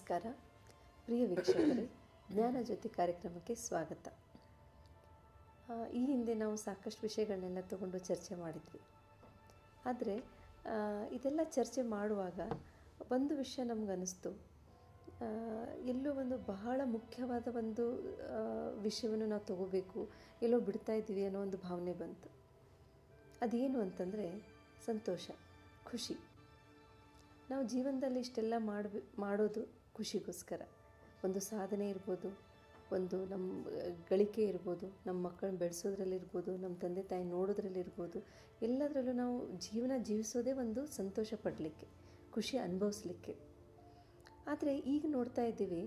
ನಮಸ್ಕಾರ ಪ್ರಿಯ ವೀಕ್ಷಕರೇ, ಜ್ಞಾನ ಜ್ಯೋತಿ ಕಾರ್ಯಕ್ರಮಕ್ಕೆ ಸ್ವಾಗತ. ಈ ಹಿಂದೆ ನಾವು ಸಾಕಷ್ಟು ವಿಷಯಗಳನ್ನೆಲ್ಲ ತಗೊಂಡು ಚರ್ಚೆ ಮಾಡಿದ್ವಿ. ಆದರೆ ಇದೆಲ್ಲ ಚರ್ಚೆ ಮಾಡುವಾಗ ಒಂದು ವಿಷಯ ನಮಗನ್ನಿಸ್ತು, ಎಲ್ಲೋ ಒಂದು ಬಹಳ ಮುಖ್ಯವಾದ ಒಂದು ವಿಷಯವನ್ನು ನಾವು ತಗೋಬೇಕು, ಎಲ್ಲೋ ಬಿಡ್ತಾ ಇದ್ದೀವಿ ಅನ್ನೋ ಒಂದು ಭಾವನೆ ಬಂತು. ಅದೇನು ಅಂತಂದರೆ ಸಂತೋಷ, ಖುಷಿ. ನಾವು ಜೀವನದಲ್ಲಿ ಇಷ್ಟೆಲ್ಲ ಮಾಡೋದು ಖುಷಿಗೋಸ್ಕರ. ಒಂದು ಸಾಧನೆ ಇರ್ಬೋದು, ಒಂದು ನಮ್ಮ ಗಳಿಕೆ ಇರ್ಬೋದು, ನಮ್ಮ ಮಕ್ಕಳನ್ನ ಬೆಳೆಸೋದ್ರಲ್ಲಿರ್ಬೋದು, ನಮ್ಮ ತಂದೆ ತಾಯಿ ನೋಡೋದ್ರಲ್ಲಿರ್ಬೋದು, ಎಲ್ಲದರಲ್ಲೂ ನಾವು ಜೀವನ ಜೀವಿಸೋದೇ ಒಂದು ಸಂತೋಷ ಪಡಲಿಕ್ಕೆ, ಖುಷಿ ಅನುಭವಿಸ್ಲಿಕ್ಕೆ. ಆದರೆ ಈಗ ನೋಡ್ತಾ ಇದ್ದೀವಿ,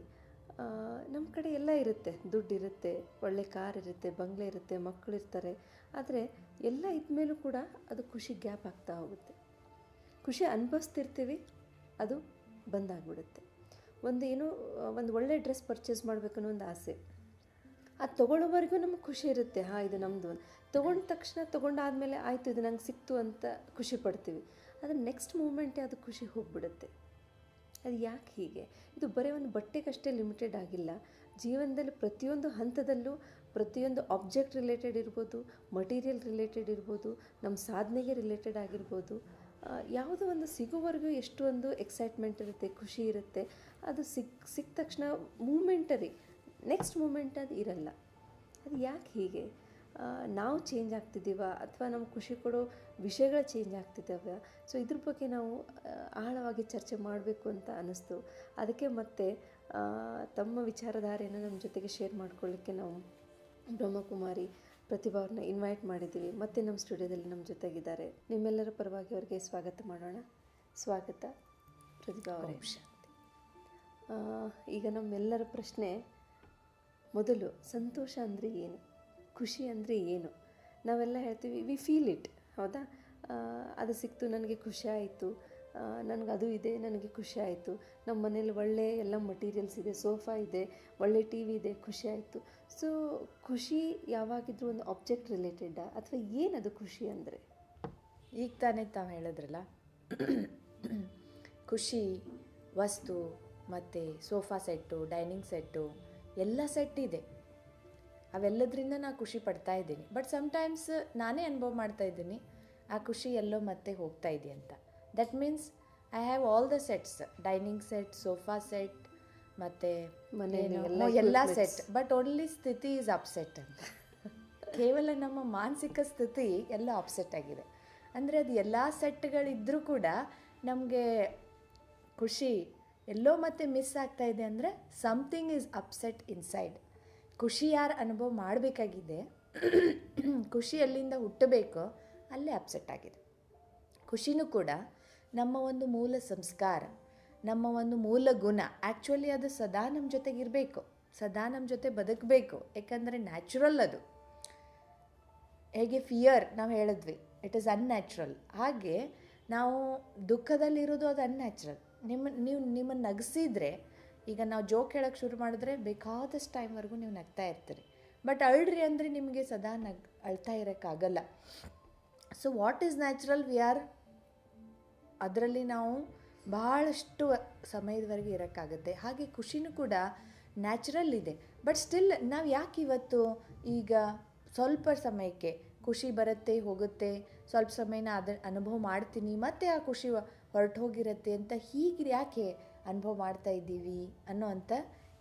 ನಮ್ಮ ಕಡೆ ಎಲ್ಲ ಇರುತ್ತೆ, ದುಡ್ಡಿರುತ್ತೆ, ಒಳ್ಳೆ ಕಾರ್ ಇರುತ್ತೆ, ಬಂಗ್ಲೆ ಇರುತ್ತೆ, ಮಕ್ಕಳಿರ್ತಾರೆ. ಆದರೆ ಎಲ್ಲ ಇದ್ಮೇಲೂ ಕೂಡ ಅದು ಖುಷಿ ಗ್ಯಾಪ್ ಆಗ್ತಾ ಹೋಗುತ್ತೆ. ಖುಷಿ ಅನುಭವಿಸ್ತಿರ್ತೀವಿ, ಅದು ಬಂದಾಗ್ಬಿಡುತ್ತೆ. ಒಂದು ಒಳ್ಳೆ ಡ್ರೆಸ್ ಪರ್ಚೇಸ್ ಮಾಡಬೇಕನ್ನೋ ಒಂದು ಆಸೆ, ಅದು ತೊಗೊಳ್ಳೋವರೆಗೂ ನಮಗೆ ಖುಷಿ ಇರುತ್ತೆ, ಇದು ನಮ್ಮದು. ತೊಗೊಂಡ ತಕ್ಷಣ ತೊಗೊಂಡಾದಮೇಲೆ ಆಯಿತು ಇದು ನಂಗೆ ಸಿಕ್ತು ಅಂತ ಖುಷಿ ಪಡ್ತೀವಿ. ಆದರೆ ನೆಕ್ಸ್ಟ್ ಮೂಮೆಂಟೇ ಅದು ಖುಷಿ ಹೋಗಿಬಿಡುತ್ತೆ. ಅದು ಯಾಕೆ ಹೀಗೆ? ಇದು ಬರೀ ಒಂದು ಬಟ್ಟೆಗಷ್ಟೇ ಲಿಮಿಟೆಡ್ ಆಗಿಲ್ಲ. ಜೀವನದಲ್ಲಿ ಪ್ರತಿಯೊಂದು ಹಂತದಲ್ಲೂ ಪ್ರತಿಯೊಂದು ಆಬ್ಜೆಕ್ಟ್ ರಿಲೇಟೆಡ್ ಇರ್ಬೋದು, ಮಟೀರಿಯಲ್ ರಿಲೇಟೆಡ್ ಇರ್ಬೋದು, ನಮ್ಮ ಸಾಧನೆಗೆ ರಿಲೇಟೆಡ್ ಆಗಿರ್ಬೋದು. ಯಾವುದೋ ಒಂದು ಸಿಗೋವರೆಗೂ ಎಷ್ಟು ಒಂದು ಎಕ್ಸೈಟ್ಮೆಂಟ್ ಇರುತ್ತೆ, ಖುಷಿ ಇರುತ್ತೆ. ಅದು ಸಿಕ್ಕ ತಕ್ಷಣ ಮೂಮೆಂಟರಿ, ನೆಕ್ಸ್ಟ್ ಮೂಮೆಂಟ್ ಅದು ಇರಲ್ಲ. ಅದು ಯಾಕೆ ಹೀಗೆ? ನಾವು ಚೇಂಜ್ ಆಗ್ತಿದ್ದೀವ ಅಥವಾ ನಮ್ಗೆ ಖುಷಿ ಕೊಡೋ ವಿಷಯಗಳು ಚೇಂಜ್ ಆಗ್ತಿದ್ದಾವೆ? ಸೊ ಇದ್ರ ಬಗ್ಗೆ ನಾವು ಆಳವಾಗಿ ಚರ್ಚೆ ಮಾಡಬೇಕು ಅಂತ ಅನ್ನಿಸ್ತು. ಅದಕ್ಕೆ ಮತ್ತೆ ತಮ್ಮ ವಿಚಾರಧಾರೆಯನ್ನು ನಮ್ಮ ಜೊತೆಗೆ ಶೇರ್ ಮಾಡ್ಕೊಳ್ಳಿಕ್ಕೆ ನಾವು ಬ್ರಹ್ಮಕುಮಾರಿ ಪ್ರತಿಭಾ ಅವ್ರನ್ನ ಇನ್ವೈಟ್ ಮಾಡಿದ್ದೀವಿ. ಮತ್ತು ನಮ್ಮ ಸ್ಟುಡಿಯೋದಲ್ಲಿ ನಮ್ಮ ಜೊತೆಗಿದ್ದಾರೆ. ನಿಮ್ಮೆಲ್ಲರ ಪರವಾಗಿ ಅವರಿಗೆ ಸ್ವಾಗತ ಮಾಡೋಣ. ಸ್ವಾಗತ ಪ್ರತಿಭಾ ಅವರೇ. ಈಗ ನಮ್ಮೆಲ್ಲರ ಪ್ರಶ್ನೆ ಮೊದಲು, ಸಂತೋಷ ಅಂದರೆ ಏನು? ಖುಷಿ ಅಂದರೆ ಏನು? ನಾವೆಲ್ಲ ಹೇಳ್ತೀವಿ ವಿ ಫೀಲ್ ಇಟ್, ಹೌದಾ? ಅದು ಸಿಕ್ತು, ನನಗೆ ಖುಷಿ ಆಯಿತು, ನನಗೆ ಅದು ಇದೆ, ನನಗೆ ಖುಷಿ ಆಯಿತು, ನಮ್ಮ ಮನೇಲಿ ಒಳ್ಳೆ ಎಲ್ಲ ಮಟೀರಿಯಲ್ಸ್ ಇದೆ, ಸೋಫಾ ಇದೆ, ಒಳ್ಳೆ ಟಿ ವಿ ಇದೆ, ಖುಷಿ ಆಯಿತು. ಸೊ ಖುಷಿ ಯಾವಾಗಿದ್ರೂ ಒಂದು ಆಬ್ಜೆಕ್ಟ್ ರಿಲೇಟೆಡ್ಡಾ ಅಥವಾ ಏನದು ಖುಷಿ ಅಂದರೆ? ಈಗ ತಾನೇ ತಾವು ಹೇಳಿದ್ರಲ್ಲ, ಖುಷಿ ವಸ್ತು ಮತ್ತು ಸೋಫಾ ಸೆಟ್ಟು, ಡೈನಿಂಗ್ ಸೆಟ್ಟು ಎಲ್ಲ ಸೆಟ್ ಇದೆ. ಅವೆಲ್ಲದರಿಂದ ನಾನು ಖುಷಿ ಪಡ್ತಾ ಇದ್ದೀನಿ. ಬಟ್ ಸಮ್ಟೈಮ್ಸ್ ನಾನೇ ಅನುಭವ ಮಾಡ್ತಾ ಇದ್ದೀನಿ, ಆ ಖುಷಿ ಎಲ್ಲೋ ಮತ್ತೆ ಹೋಗ್ತಾ ಇದೆ ಅಂತ. That means I have all the sets, dining set, sofa set ಮತ್ತು ಎಲ್ಲ ಸೆಟ್, ಬಟ್ ಓನ್ಲಿ ಸ್ಥಿತಿ ಈಸ್ ಅಪ್ಸೆಟ್ ಅಂತ. ಕೇವಲ ನಮ್ಮ ಮಾನಸಿಕ ಸ್ಥಿತಿ ಎಲ್ಲ ಅಪ್ಸೆಟ್ ಆಗಿದೆ. ಅಂದರೆ ಅದು ಎಲ್ಲ ಸೆಟ್ಗಳಿದ್ದರೂ ಕೂಡ ನಮಗೆ ಖುಷಿ ಎಲ್ಲೋ ಮತ್ತೆ ಮಿಸ್ ಆಗ್ತಾ ಇದೆ. ಅಂದರೆ ಸಮಥಿಂಗ್ ಈಸ್ ಅಪ್ಸೆಟ್ ಇನ್ಸೈಡ್. ಖುಷಿ ಯಾರು ಅನುಭವ ಮಾಡಬೇಕಾಗಿದೆ, ಖುಷಿ ಎಲ್ಲಿಂದ ಹುಟ್ಟಬೇಕೋ ಅಲ್ಲೇ ಅಪ್ಸೆಟ್ ಆಗಿದೆ. ಖುಷಿನೂ ಕೂಡ ನಮ್ಮ ಒಂದು ಮೂಲ ಸಂಸ್ಕಾರ, ನಮ್ಮ ಒಂದು ಮೂಲ ಗುಣ. ಆ್ಯಕ್ಚುಲಿ ಅದು ಸದಾ ನಮ್ಮ ಜೊತೆಗಿರಬೇಕು, ಸದಾ ನಮ್ಮ ಜೊತೆ ಬದುಕಬೇಕು. ಯಾಕಂದರೆ ನ್ಯಾಚುರಲ್ ಅದು. ಹೇಗೆ ಫಿಯರ್ ನಾವು ಹೇಳಿದ್ವಿ, ಇಟ್ ಈಸ್ ಅನ್ಯಾಚುರಲ್. ಹಾಗೆ ನಾವು ದುಃಖದಲ್ಲಿರೋದು ಅದು ಅನ್ಯಾಚುರಲ್. ನಿಮ್ಮನ್ನು ನಗಿಸಿದ್ರೆ, ಈಗ ನಾವು ಜೋಕ್ ಹೇಳೋಕ್ಕೆ ಶುರು ಮಾಡಿದ್ರೆ ಬೇಕಾದಷ್ಟು ಟೈಮ್ವರೆಗೂ ನೀವು ನಗ್ತಾ ಇರ್ತೀರಿ. ಬಟ್ ಅಳ್ರಿ ಅಂದರೆ ನಿಮಗೆ ಸದಾ ಅಳ್ತಾ ಇರೋಕ್ಕಾಗಲ್ಲ. So what is natural, we are ಅದರಲ್ಲಿ ನಾವು ಭಾಳಷ್ಟು ಸಮಯದವರೆಗೆ ಇರೋಕ್ಕಾಗುತ್ತೆ. ಹಾಗೆ ಖುಷಿನೂ ಕೂಡ ನ್ಯಾಚುರಲ್ ಇದೆ. ಬಟ್ ಸ್ಟಿಲ್ ನಾವು ಯಾಕೆ ಇವತ್ತು ಈಗ ಸ್ವಲ್ಪ ಸಮಯಕ್ಕೆ ಖುಷಿ ಬರುತ್ತೆ ಹೋಗುತ್ತೆ, ಸ್ವಲ್ಪ ಸಮಯನ ಅನುಭವ ಮಾಡ್ತೀನಿ, ಮತ್ತು ಆ ಖುಷಿ ಹೊರಟು ಹೋಗಿರುತ್ತೆ ಅಂತ ಹೀಗೆ ಯಾಕೆ ಅನುಭವ ಮಾಡ್ತಾ ಇದ್ದೀವಿ ಅನ್ನೋ ಅಂಥ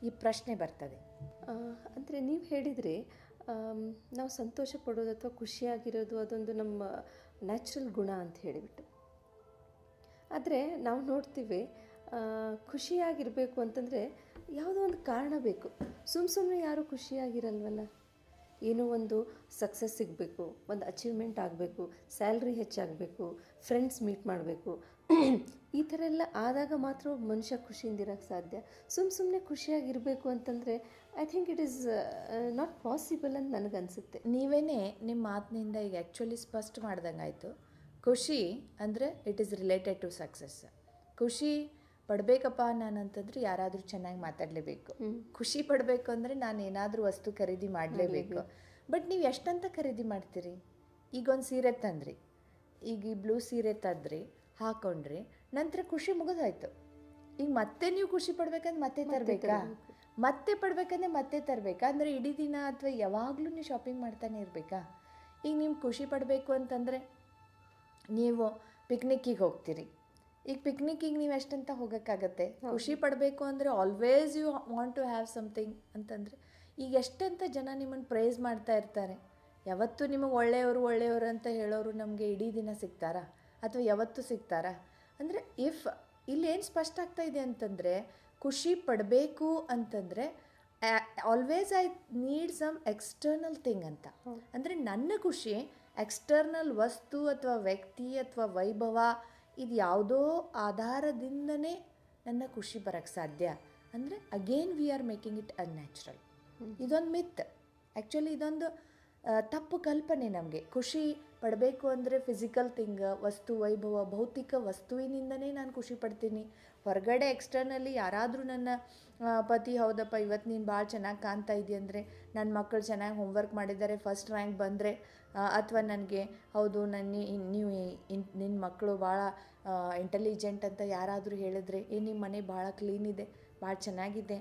ಈ ಪ್ರಶ್ನೆ ಬರ್ತದೆ. ಅಂದರೆ ನೀವು ಹೇಳಿದರೆ ನಾವು ಸಂತೋಷ ಪಡೋದು ಅಥವಾ ಖುಷಿಯಾಗಿರೋದು ಅದೊಂದು ನಮ್ಮ ನ್ಯಾಚುರಲ್ ಗುಣ ಅಂತ ಹೇಳಿಬಿಟ್ಟು. ಆದರೆ ನಾವು ನೋಡ್ತೀವಿ, ಖುಷಿಯಾಗಿರಬೇಕು ಅಂತಂದರೆ ಯಾವುದೋ ಒಂದು ಕಾರಣ ಬೇಕು. ಸುಮ್ಮನೆ ಯಾರೂ ಖುಷಿಯಾಗಿರಲ್ವಲ್ಲ. ಏನೋ ಒಂದು ಸಕ್ಸಸ್ ಸಿಗಬೇಕು, ಒಂದು ಅಚೀವ್ಮೆಂಟ್ ಆಗಬೇಕು, ಸ್ಯಾಲ್ರಿ ಹೆಚ್ಚಾಗಬೇಕು, ಫ್ರೆಂಡ್ಸ್ ಮೀಟ್ ಮಾಡಬೇಕು, ಈ ಥರ ಎಲ್ಲ ಆದಾಗ ಮಾತ್ರ ಒಬ್ಬ ಮನುಷ್ಯ ಖುಷಿಯಿಂದಿರೋಕ್ಕೆ ಸಾಧ್ಯ. ಸುಮ್ಮನೆ ಖುಷಿಯಾಗಿರಬೇಕು ಅಂತಂದರೆ I think it is not possible ಅಂತ ನನಗನ್ಸುತ್ತೆ. ನೀವೇನೇ ನಿಮ್ಮ ಮಾತಿನಿಂದ ಈಗ ಆ್ಯಕ್ಚುಲಿ ಸ್ಪಷ್ಟ ಮಾಡ್ದಂಗೆ ಆಯಿತು. ಖುಷಿ ಅಂದರೆ it is related to success. ಖುಷಿ ಪಡಬೇಕಪ್ಪ ನಾನಂತಂದ್ರೆ ಯಾರಾದರೂ ಚೆನ್ನಾಗಿ ಮಾತಾಡಲೇಬೇಕು. ಖುಷಿ ಪಡಬೇಕು ಅಂದರೆ ನಾನು ಏನಾದರೂ ವಸ್ತು ಖರೀದಿ ಮಾಡಲೇಬೇಕು. ಬಟ್ ನೀವು ಎಷ್ಟಂತ ಖರೀದಿ ಮಾಡ್ತೀರಿ? ಈಗ ಒಂದು ಸೀರೆ ತಂದ್ರಿ, ಈಗ ಈ ಬ್ಲೂ ಸೀರೆ ತಂದ್ರಿ, ಹಾಕ್ಕೊಂಡ್ರಿ, ನಂತರ ಖುಷಿ ಮುಗಿದೋಯ್ತು. ಈಗ ಮತ್ತೆ ನೀವು ಖುಷಿ ಪಡ್ಬೇಕಂದ್ರೆ ಮತ್ತೆ ತರಬೇಕಾ, ಮತ್ತೆ ಪಡ್ಬೇಕಂದ್ರೆ ಮತ್ತೆ ತರಬೇಕಾ? ಅಂದರೆ ಇಡೀ ದಿನ ಅಥವಾ ಯಾವಾಗಲೂ ನೀವು ಶಾಪಿಂಗ್ ಮಾಡ್ತಾನೆ ಇರಬೇಕಾ? ಈಗ ನಿಮ್ಗೆ ಖುಷಿ ಪಡಬೇಕು ಅಂತಂದರೆ ನೀವು ಪಿಕ್ನಿಕ್ಕಿಗೆ ಹೋಗ್ತೀರಿ. ಈಗ ಪಿಕ್ನಿಕ್ಕಿಗೆ ನೀವು ಎಷ್ಟಂತ ಹೋಗೋಕ್ಕಾಗತ್ತೆ? ಖುಷಿ ಪಡಬೇಕು ಅಂದರೆ always you want to have something ಅಂತಂದರೆ ಈಗ ಎಷ್ಟಂತ ಜನ ನಿಮ್ಮನ್ನು ಪ್ರೈಸ್ ಮಾಡ್ತಾ ಇರ್ತಾರೆ. ಯಾವತ್ತೂ ನಿಮಗೆ ಒಳ್ಳೆಯವರು ಅಂತ ಹೇಳೋರು ನಮಗೆ ಇಡೀ ದಿನ ಸಿಗ್ತಾರಾ ಅಥವಾ ಯಾವತ್ತೂ ಸಿಗ್ತಾರಾ? ಅಂದರೆ ಇಲ್ಲಿ ಏನು ಸ್ಪಷ್ಟ ಆಗ್ತಾ ಇದೆ ಅಂತಂದರೆ, ಖುಷಿ ಪಡಬೇಕು ಅಂತಂದರೆ always I need some external thing ಅಂತ. ಅಂದರೆ ನನ್ನ ಖುಷಿ ಎಕ್ಸ್ಟರ್ನಲ್ ವಸ್ತು ಅಥವಾ ವ್ಯಕ್ತಿ ಅಥವಾ ವೈಭವ ಇದು ಯಾವುದೋ ಆಧಾರದಿಂದನೇ ನನ್ನ ಖುಷಿ ಬರೋಕ್ಕೆ ಸಾಧ್ಯ. ಅಂದರೆ again we are making it unnatural. ಇದೊಂದು ಮಿತ್. ಆ್ಯಕ್ಚುಲಿ ಇದೊಂದು ತಪ್ಪು ಕಲ್ಪನೆ. ನಮಗೆ ಖುಷಿ ಪಡಬೇಕು ಅಂದರೆ ಫಿಸಿಕಲ್ ಥಿಂಗ್, ವಸ್ತು ವೈಭವ, ಭೌತಿಕ ವಸ್ತುವಿನಿಂದನೇ ನಾನು ಖುಷಿ ಪಡ್ತೀನಿ. ಹೊರಗಡೆ ಎಕ್ಸ್ಟರ್ನಲ್ಲಿ ಯಾರಾದರೂ ನನ್ನ ಪತಿ, ಹೌದಪ್ಪ ಇವತ್ತು ನೀನು ಭಾಳ ಚೆನ್ನಾಗಿ ಕಾಣ್ತಾ ಇದೆಯಾ ಅಂದರೆ, ನನ್ನ ಮಕ್ಕಳು ಚೆನ್ನಾಗಿ ಹೋಮ್ವರ್ಕ್ ಮಾಡಿದ್ದಾರೆ, ಫಸ್ಟ್ ರ್ಯಾಂಕ್ ಬಂದರೆ, ಅಥವಾ ನನಗೆ ಹೌದು ನಿನ್ನ ಮಕ್ಕಳು ಭಾಳ ಇಂಟೆಲಿಜೆಂಟ್ ಅಂತ ಯಾರಾದರೂ ಹೇಳಿದ್ರೆ, ನಿಮ್ಮ ಮನೆ ಭಾಳ ಕ್ಲೀನ್ ಇದೆ, ಭಾಳ ಚೆನ್ನಾಗಿದೆ,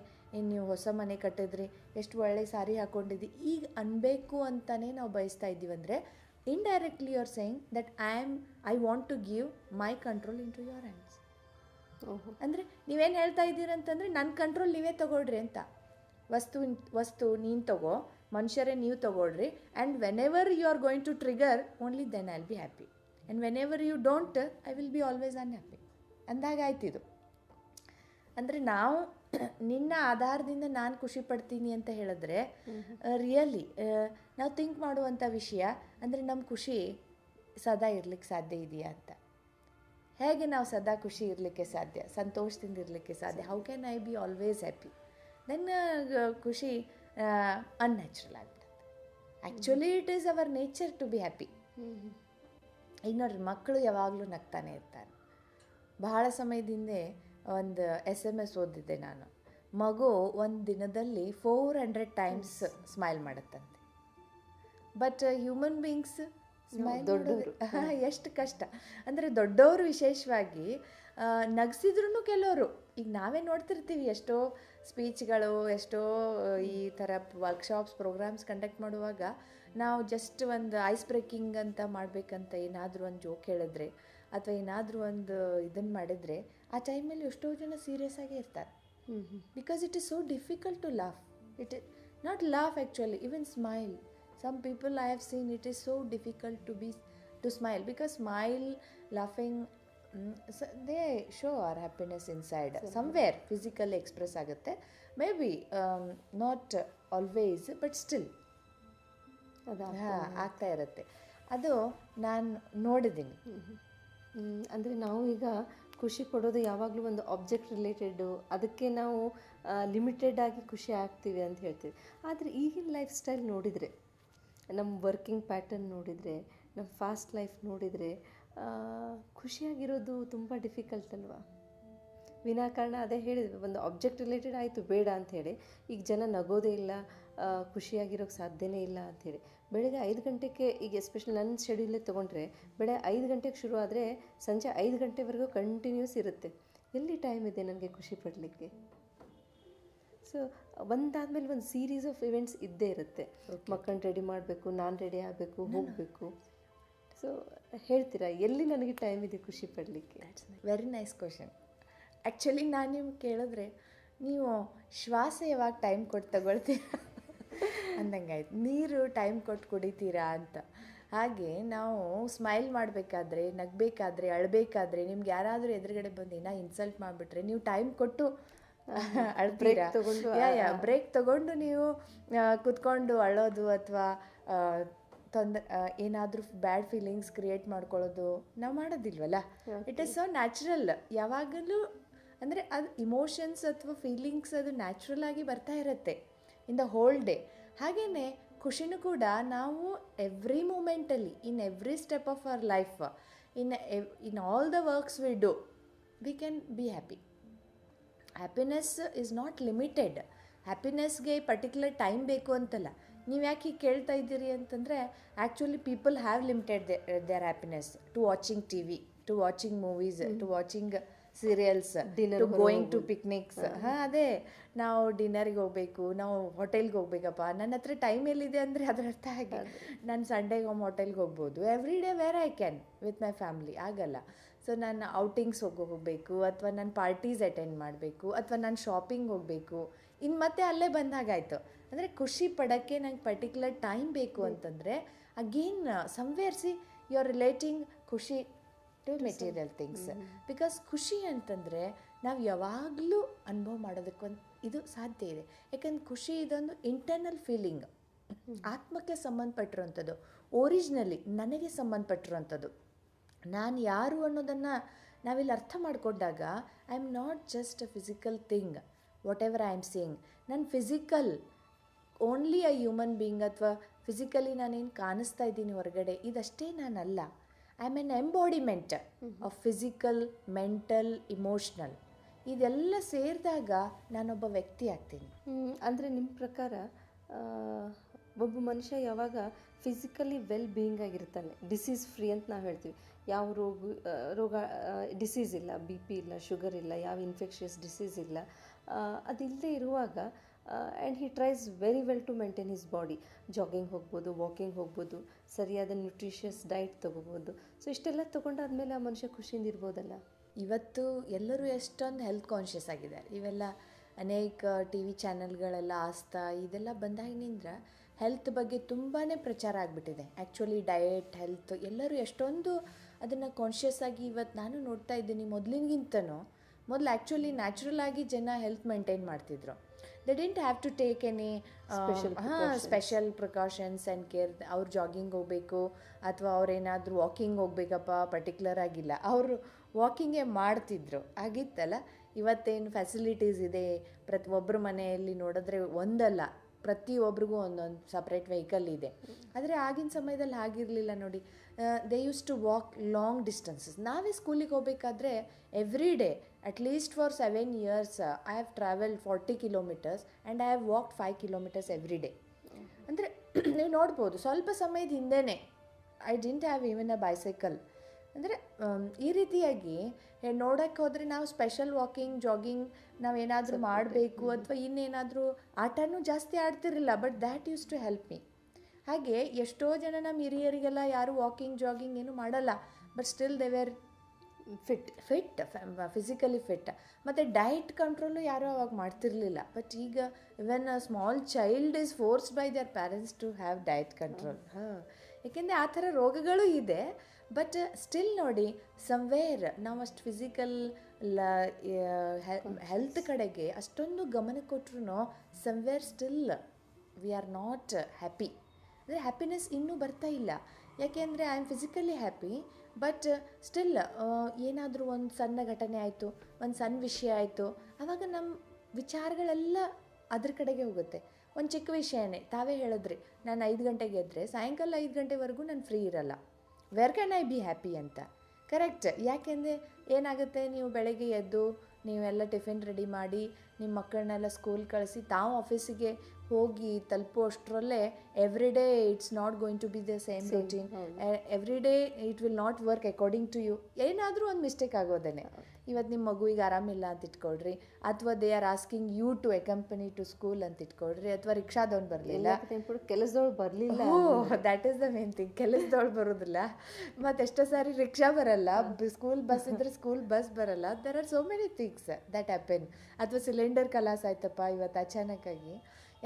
ನೀವು ಹೊಸ ಮನೆ ಕಟ್ಟಿದ್ರಿ, ಎಷ್ಟು ಒಳ್ಳೆ ಸಾರಿ ಹಾಕ್ಕೊಂಡಿದ್ದಿ, ಈಗ ಅನ್ಬೇಕು ಅಂತಲೇ ನಾವು ಬಯಸ್ತಾ ಇದ್ದೀವಿ. ಅಂದರೆ indirectly you are saying that I want to give my control into your hands. ಅಂದರೆ ನೀವೇನು ಹೇಳ್ತಾ ಇದ್ದೀರಂತಂದರೆ ನನ್ನ ಕಂಟ್ರೋಲ್ ನೀವೇ ತೊಗೊಳ್ರಿ ಅಂತ. ವಸ್ತು ನೀನು ತಗೋ, ಮನುಷ್ಯರೇ ನೀವು ತೊಗೊಳ್ರಿ, and whenever you are going to trigger only then I will be happy, and whenever you don't I will be always unhappy ಅಂದಾಗ ಆಯ್ತಿದು. ಅಂದರೆ ನಾವು ನಿನ್ನ ಆಧಾರದಿಂದ ನಾನು ಖುಷಿ ಪಡ್ತೀನಿ ಅಂತ ಹೇಳಿದ್ರೆ ರಿಯಲಿ ನಾವು ಥಿಂಕ್ ಮಾಡುವಂಥ ವಿಷಯ ಅಂದರೆ ನಮ್ಮ ಖುಷಿ ಸದಾ ಇರಲಿಕ್ಕೆ ಸಾಧ್ಯ ಇದೆಯಾ ಅಂತ. ಹೇಗೆ ನಾವು ಸದಾ ಖುಷಿ ಇರಲಿಕ್ಕೆ ಸಾಧ್ಯ, ಸಂತೋಷದಿಂದ ಇರಲಿಕ್ಕೆ ಸಾಧ್ಯ? How can I be always happy? ನನ್ನ ಖುಷಿ ಅನ್ಯಾಚುರಲ್ ಆಗ್ಬಿಡುತ್ತೆ. Actually it is our nature to be happy. ಈಗ ನೋಡ್ರಿ, ಮಕ್ಕಳು ಯಾವಾಗಲೂ ನಗ್ತಾನೆ ಇರ್ತಾರೆ. ಬಹಳ ಸಮಯದಿಂದ ಒಂದು SMS ಓದಿದ್ದೆ ನಾನು. ಮಗು ಒಂದು ದಿನದಲ್ಲಿ 400 ಟೈಮ್ಸ್ ಸ್ಮೈಲ್ ಮಾಡುತ್ತಂತೆ. ಬಟ್ ಹ್ಯೂಮನ್ ಬೀಯಿಂಗ್ಸ್ ಸ್ಮೈಲ್ ದೊಡ್ಡವರು ಎಷ್ಟು ಕಷ್ಟ. ಅಂದರೆ ದೊಡ್ಡವರು ವಿಶೇಷವಾಗಿ ನಗಿಸಿದ್ರು ಕೆಲವರು, ಈಗ ನಾವೇ ನೋಡ್ತಿರ್ತೀವಿ ಎಷ್ಟೋ ಸ್ಪೀಚ್ಗಳು, ಎಷ್ಟೋ ಈ ಥರ ವರ್ಕ್ಶಾಪ್ಸ್ ಪ್ರೋಗ್ರಾಮ್ಸ್ ಕಂಡಕ್ಟ್ ಮಾಡುವಾಗ ನಾವು ಜಸ್ಟ್ ಒಂದು ಐಸ್ ಬ್ರೇಕಿಂಗ್ ಅಂತ ಮಾಡಬೇಕಂತ ಏನಾದರೂ ಒಂದು ಜೋಕ್ ಹೇಳಿದ್ರೆ ಅಥವಾ ಏನಾದರೂ ಒಂದು ಇದನ್ನು ಮಾಡಿದರೆ ಆ ಟೈಮಲ್ಲಿ ಎಷ್ಟೋ ಜನ ಸೀರಿಯಸ್ ಆಗೇ ಇರ್ತಾರೆ. Because it is so difficult to laugh. It not laugh actually, even smile. Some people I have seen, it is so difficult to smile, because smile, laughing, so they show our happiness inside. Somewhere physically express ಆಗುತ್ತೆ. Maybe not always, but still ಆಗ್ತಾ ಇರುತ್ತೆ. ಅದು ನಾನು ನೋಡಿದ್ದೀನಿ. ಅಂದರೆ ನಾವು ಈಗ ಖುಷಿ ಪಡೋದು ಯಾವಾಗಲೂ ಒಂದು ಆಬ್ಜೆಕ್ಟ್ ರಿಲೇಟೆಡ್ಡು, ಅದಕ್ಕೆ ನಾವು ಲಿಮಿಟೆಡ್ ಆಗಿ ಖುಷಿ ಆಗ್ತೀವಿ ಅಂತ ಹೇಳ್ತೀವಿ. ಆದರೆ ಈಗಿನ ಲೈಫ್ ಸ್ಟೈಲ್ ನೋಡಿದರೆ, ನಮ್ಮ ವರ್ಕಿಂಗ್ ಪ್ಯಾಟರ್ನ್ ನೋಡಿದರೆ, ನಮ್ಮ ಫಾಸ್ಟ್ ಲೈಫ್ ನೋಡಿದರೆ ಖುಷಿಯಾಗಿರೋದು ತುಂಬ ಡಿಫಿಕಲ್ಟ್ ಅಲ್ವಾ? ವಿನಾಕಾರಣ ಅದೇ ಹೇಳಿದ್ವಿ, ಒಂದು ಆಬ್ಜೆಕ್ಟ್ ರಿಲೇಟೆಡ್ ಆಯಿತು ಬೇಡ ಅಂಥೇಳಿ. ಈಗ ಜನ ನಗೋದೇ ಇಲ್ಲ, ಖುಷಿಯಾಗಿರೋಕ್ಕೆ ಸಾಧ್ಯನೇ ಇಲ್ಲ ಅಂಥೇಳಿ. ಬೆಳಗ್ಗೆ 5 ಗಂಟೆಗೆ, ಈಗ ಎಸ್ಪೆಷಲಿ ನನ್ನ ಶೆಡ್ಯೂಲೇ ತೊಗೊಂಡ್ರೆ, ಬೆಳಗ್ಗೆ 5 ಗಂಟೆಗೆ ಶುರು ಆದರೆ ಸಂಜೆ 5 ಗಂಟೆವರೆಗೂ ಕಂಟಿನ್ಯೂಸ್ ಇರುತ್ತೆ. ಎಲ್ಲಿ ಟೈಮ್ ಇದೆ ನನಗೆ ಖುಷಿ ಪಡಲಿಕ್ಕೆ? ಸೊ ಒಂದಾದ್ಮೇಲೆ ಒಂದು ಸೀರೀಸ್ ಆಫ್ ಇವೆಂಟ್ಸ್ ಇದ್ದೇ ಇರುತ್ತೆ. ಮಕ್ಕಳನ್ನ ರೆಡಿ ಮಾಡಬೇಕು, ನಾನು ರೆಡಿ ಆಗಬೇಕು, ಹೋಗಬೇಕು. ಸೊ ಹೇಳ್ತೀರಾ ಎಲ್ಲಿ ನನಗೆ ಟೈಮ್ ಇದೆ ಖುಷಿ ಪಡಲಿಕ್ಕೆ? Very nice question. ಆ್ಯಕ್ಚುಲಿ ನಾನು ನಿಮ್ಗೆ ಕೇಳಿದ್ರೆ ನೀವು ಶ್ವಾಸ ಯಾವಾಗ ಟೈಮ್ ಕೊಟ್ಟು ತಗೊಳ್ತೀರಾ ಅಂದಂಗಾಯ್ತು. ನೀರು ಟೈಮ್ ಕೊಟ್ಟು ಕುಡಿತೀರಾ ಅಂತ. ಹಾಗೆ ನಾವು ಸ್ಮೈಲ್ ಮಾಡಬೇಕಾದ್ರೆ, ನಗಬೇಕಾದ್ರೆ, ಅಳಬೇಕಾದ್ರೆ, ನಿಮ್ಗೆ ಯಾರಾದರೂ ಎದುರುಗಡೆ ಬಂದು ಏನೋ ಇನ್ಸಲ್ಟ್ ಮಾಡಿಬಿಟ್ರೆ ನೀವು ಟೈಮ್ ಕೊಟ್ಟು ಅಳ್ತೀರಾ? ಬ್ರೇಕ್ ತಗೊಂಡು ನೀವು ಕುತ್ಕೊಂಡು ಅಳೋದು ಅಥವಾ ಏನಾದರೂ ಬ್ಯಾಡ್ ಫೀಲಿಂಗ್ಸ್ ಕ್ರಿಯೇಟ್ ಮಾಡ್ಕೊಳ್ಳೋದು ನಾವು ಮಾಡೋದಿಲ್ವಲ್ಲ. It is so natural. ಯಾವಾಗಲೂ ಅಂದರೆ ಅದು ಇಮೋಷನ್ಸ್ ಅಥವಾ ಫೀಲಿಂಗ್ಸ್ ಅದು ನ್ಯಾಚುರಲ್ ಆಗಿ ಬರ್ತಾ ಇರುತ್ತೆ ಇನ್ ದ ಹೋಲ್ ಡೇ. ಹಾಗೆಯೇ ಖುಷಿನೂ ಕೂಡ ನಾವು ಎವ್ರಿ ಮೂಮೆಂಟಲ್ಲಿ, in every step of our life, in all the works we do, we can be happy. Happiness is not limited. ಹ್ಯಾಪಿನೆಸ್ಗೆ ಪರ್ಟಿಕ್ಯುಲರ್ ಟೈಮ್ ಬೇಕು ಅಂತಲ್ಲ. ನೀವು ಯಾಕೆ ಹೀಗೆ ಕೇಳ್ತಾ ಇದ್ದೀರಿ ಅಂತಂದರೆ, actually people have limited their happiness to watching TV, to watching movies, to watching serials Dinner to ಹೊರಗೆ ಗೋಯಿಂಗ್ ಟು ಪಿಕ್ನಿಕ್ಸ್. ಹಾಂ, ಅದೇ ನಾವು ಡಿನ್ನರಿಗೆ ಹೋಗಬೇಕು, ನಾವು ಹೋಟೆಲ್ಗೆ ಹೋಗ್ಬೇಕಪ್ಪ. ನನ್ನ ಹತ್ರ ಟೈಮ್ ಎಲ್ಲಿದೆ ಅಂದರೆ ಅದರ ಅರ್ಥ ಹಾಗೆ. ನಾನು ಸಂಡೇಗೆ ಒಮ್ಮೆ ಹೋಟೆಲ್ಗೆ ಹೋಗ್ಬೋದು. Every day where I can with my family ಆಗಲ್ಲ. ಸೊ ನಾನು ಔಟಿಂಗ್ಸ್ ಹೋಗಬೇಕು, ಅಥವಾ ನಾನು ಪಾರ್ಟೀಸ್ ಅಟೆಂಡ್ ಮಾಡಬೇಕು, ಅಥವಾ ನಾನು ಶಾಪಿಂಗ್ ಹೋಗಬೇಕು. ಇನ್ನು ಮತ್ತೆ ಅಲ್ಲೇ ಬಂದಾಗಾಯಿತು. ಅಂದರೆ ಖುಷಿ ಪಡೋಕ್ಕೆ ನಂಗೆ ಪರ್ಟಿಕ್ಯುಲರ್ ಟೈಮ್ ಬೇಕು ಅಂತಂದರೆ again somewhere see you are relating ಖುಷಿ ಟು ಮೆಟೀರಿಯಲ್ ಥಿಂಗ್ಸ್. ಬಿಕಾಸ್ ಖುಷಿ ಅಂತಂದರೆ ನಾವು ಯಾವಾಗಲೂ ಅನುಭವ ಮಾಡೋದಕ್ಕೊಂದು ಇದು ಸಾಧ್ಯ ಇದೆ. ಯಾಕಂದ್ರೆ ಖುಷಿ ಇದೊಂದು ಇಂಟರ್ನಲ್ ಫೀಲಿಂಗ್, ಆತ್ಮಕ್ಕೆ ಸಂಬಂಧಪಟ್ಟಿರುವಂಥದ್ದು, ಒರಿಜಿನಲಿ ನನಗೆ ಸಂಬಂಧಪಟ್ಟಿರುವಂಥದ್ದು. ನಾನು ಯಾರು ಅನ್ನೋದನ್ನು ನಾವಿಲ್ಲಿ ಅರ್ಥ ಮಾಡಿಕೊಂಡಾಗ I am not just a physical thing whatever I am seeing. ನಾನು physical only a human being, ಅಥವಾ ಫಿಸಿಕಲಿ ನಾನೇನು ಕಾಣಿಸ್ತಾ ಇದ್ದೀನಿ ಹೊರಗಡೆ, ಇದಷ್ಟೇ ನಾನಲ್ಲ. I am an embodiment of physical, mental, emotional. ಇದೆಲ್ಲ ಸೇರಿದಾಗ ನಾನೊಬ್ಬ ವ್ಯಕ್ತಿ ಆಗ್ತೀನಿ. ಅಂದರೆ ನಿಮ್ಮ ಪ್ರಕಾರ ಒಬ್ಬ ಮನುಷ್ಯ ಯಾವಾಗ ಫಿಸಿಕಲಿ ವೆಲ್ ಬೀಯಿಂಗ್ ಆಗಿರ್ತಾನೆ, ಡಿಸೀಸ್ ಫ್ರೀ ಅಂತ ನಾವು ಹೇಳ್ತೀವಿ, ಯಾವ ರೋಗ ಡಿಸೀಸ್ ಇಲ್ಲ, ಬಿ ಪಿ ಇಲ್ಲ, ಶುಗರ್ ಇಲ್ಲ, ಯಾವ ಇನ್ಫೆಕ್ಷಿಯಸ್ ಡಿಸೀಸ್ ಇಲ್ಲ, ಅದಿಲ್ಲದೆ ಇರುವಾಗ and he tries very well to maintain his body. Jogging ಹೋಗ್ಬೋದು, ವಾಕಿಂಗ್ ಹೋಗ್ಬೋದು, ಸರಿಯಾದ ನ್ಯೂಟ್ರಿಷಿಯಸ್ ಡೈಟ್ ತೊಗೋಬೋದು. ಸೊ ಇಷ್ಟೆಲ್ಲ ತೊಗೊಂಡಾದ್ಮೇಲೆ ಆ ಮನುಷ್ಯ ಖುಷಿಯಿಂದ ಇರ್ಬೋದಲ್ಲ. ಇವತ್ತು ಎಲ್ಲರೂ ಎಷ್ಟೊಂದು ಹೆಲ್ತ್ ಕಾನ್ಷಿಯಸ್ ಆಗಿದ್ದಾರೆ. ಇವೆಲ್ಲ ಅನೇಕ ಟಿ ವಿ ಚಾನಲ್ಗಳೆಲ್ಲ ಆಸ್ತಾ ಇದೆಲ್ಲ ಬಂದಾಗಿನಿಂದ ಹೆಲ್ತ್ ಬಗ್ಗೆ ತುಂಬಾ ಪ್ರಚಾರ ಆಗಿಬಿಟ್ಟಿದೆ. ಆ್ಯಕ್ಚುಲಿ ಡಯೆಟ್, ಹೆಲ್ತ್ ಎಲ್ಲರೂ ಎಷ್ಟೊಂದು ಅದನ್ನು ಕಾನ್ಷಿಯಸ್ ಆಗಿ ಇವತ್ತು ನಾನು ನೋಡ್ತಾ ಇದ್ದೀನಿ. ಮೊದಲಿನಗಿಂತನೂ ಮೊದಲು ಆ್ಯಕ್ಚುಲಿ ನ್ಯಾಚುರಲ್ ಆಗಿ ಜನ ಹೆಲ್ತ್ ಮೇಂಟೈನ್ ಮಾಡ್ತಿದ್ರು. They didn't have to take any special precautions and care. ಅವ್ರು ಜಾಗಿಂಗ್ ಹೋಗಬೇಕು ಅಥವಾ ಅವ್ರೇನಾದರೂ ವಾಕಿಂಗ್ ಹೋಗ್ಬೇಕಪ್ಪ ಪರ್ಟಿಕ್ಯುಲರ್ ಆಗಿಲ್ಲ, ಅವರು ವಾಕಿಂಗೇ ಮಾಡ್ತಿದ್ರು ಆಗಿತ್ತಲ್ಲ. ಇವತ್ತೇನು ಫೆಸಿಲಿಟೀಸ್ ಇದೆ, ಪ್ರತಿಯೊಬ್ಬರ ಮನೆಯಲ್ಲಿ ನೋಡಿದ್ರೆ ಒಂದಲ್ಲ, ಪ್ರತಿಯೊಬ್ಬರಿಗೂ ಒಂದೊಂದು ಸಪ್ರೇಟ್ ವೆಹಿಕಲ್ ಇದೆ. ಆದರೆ ಆಗಿನ ಸಮಯದಲ್ಲಿ ಆಗಿರಲಿಲ್ಲ ನೋಡಿ. They used to walk long distances. ನಾವೇ ಸ್ಕೂಲಿಗೆ ಹೋಗಬೇಕಾದ್ರೆ every day at least for 7 years I have travelled 40 kilometers and I have walked 5 kilometers every day. ಅಂದರೆ ನೀವು ನೋಡ್ಬೋದು, ಸ್ವಲ್ಪ ಸಮಯದ ಹಿಂದೆಯೇ I didn't have even a bicycle. ಅಂದರೆ ಈ ರೀತಿಯಾಗಿ ನೋಡೋಕ್ಕೆ ಹೋದರೆ ನಾವು ಸ್ಪೆಷಲ್ ವಾಕಿಂಗ್, ಜಾಗಿಂಗ್ ನಾವೇನಾದರೂ ಮಾಡಬೇಕು ಅಥವಾ ಇನ್ನೇನಾದರೂ ಆಟನೂ ಜಾಸ್ತಿ ಆಡ್ತಿರಲಿಲ್ಲ. But that used to help me. ಹಾಗೆ ಎಷ್ಟೋ ಜನ ನಮ್ಮ ಹಿರಿಯರಿಗೆಲ್ಲ ಯಾರು ವಾಕಿಂಗ್, ಜಾಗಿಂಗ್ ಏನು ಮಾಡಲ್ಲ, but still they were fit physically fit. ಮತ್ತು ಡಯಟ್ ಕಂಟ್ರೋಲು ಯಾರೂ ಅವಾಗ ಮಾಡ್ತಿರಲಿಲ್ಲ. ಬಟ್ ಈಗ when a small child is forced by their parents to have diet control. ಏಕೆಂದರೆ ಆ ಥರ ರೋಗಗಳು ಇದೆ. ಬಟ್ ಸ್ಟಿಲ್ ನೋಡಿ, ಸಮ್ವೇರ್ ನಾವು ಅಷ್ಟು ಫಿಸಿಕಲ್ ಹೆಲ್ತ್ ಕಡೆಗೆ ಅಷ್ಟೊಂದು ಗಮನ ಕೊಟ್ಟರು somewhere still we are not happy. ಅಂದರೆ ಹ್ಯಾಪಿನೆಸ್ ಇನ್ನೂ ಬರ್ತಾ ಇಲ್ಲ. ಯಾಕೆಂದರೆ I am physically happy, but still ಏನಾದರೂ ಒಂದು ಸಣ್ಣ ಘಟನೆ ಆಯಿತು, ಒಂದು ಸಣ್ಣ ವಿಷಯ ಆಯಿತು, ಆವಾಗ ನಮ್ಮ ವಿಚಾರಗಳೆಲ್ಲ ಅದ್ರ ಕಡೆಗೆ ಹೋಗುತ್ತೆ. ಒಂದು ಚಿಕ್ಕ ವಿಷಯನೇ ತಾವೇ ಹೇಳಿದ್ರಿ, ನಾನು 5 ಗಂಟೆಗೆ ಎದ್ದರೆ ಸಾಯಂಕಾಲ 5 ಗಂಟೆವರೆಗೂ ನಾನು ಫ್ರೀ ಇರಲ್ಲ. Where can I be happy ಅಂತ. ಕರೆಕ್ಟ್. ಯಾಕೆಂದರೆ ಏನಾಗುತ್ತೆ, ನೀವು ಬೆಳಗ್ಗೆ ಎದ್ದು ನೀವೆಲ್ಲ ಟಿಫಿನ್ ರೆಡಿ ಮಾಡಿ ನಿಮ್ಮ ಮಕ್ಕಳನ್ನೆಲ್ಲ ಸ್ಕೂಲ್ ಕಳಿಸಿ ತಾವು ಆಫೀಸಿಗೆ ಹೋಗಿ ತಲುಪೋ ಅಷ್ಟರಲ್ಲೇ every day it's not going to be the same routine. Every day it will not work according to you. ಏನಾದರೂ ಒಂದು ಮಿಸ್ಟೇಕ್ ಆಗೋದೇನೆ. ಇವತ್ತು ನಿಮ್ಮ ಮಗುವಿಗೆ ಆರಾಮಿಲ್ಲ ಅಂತ ಇಟ್ಕೊಳ್ರಿ, ಅಥವಾ they are asking you to accompany to school ಅಂತ ಇಟ್ಕೊಳ್ರಿ, ಅಥವಾ ರಿಕ್ಷಾದವ್ನು ಬರಲಿಲ್ಲ, ಕೆಲಸದವ್ಳು ಬರಲಿಲ್ಲ. That is the main thing. ಕೆಲಸದವ್ಳು ಬರೋದಿಲ್ಲ, ಮತ್ತು ಎಷ್ಟೋ ಸಾರಿ ರಿಕ್ಷಾ ಬರಲ್ಲ, ಸ್ಕೂಲ್ ಬಸ್ ಇದ್ದರೆ ಸ್ಕೂಲ್ ಬಸ್ ಬರಲ್ಲ. There are so many things that happen. ಅಥವಾ ಸಿಲಿಂಡರ್ ಕಲಾಸ್ ಆಯ್ತಪ್ಪ ಇವತ್ತು ಅಚಾನಕ್ಕಾಗಿ,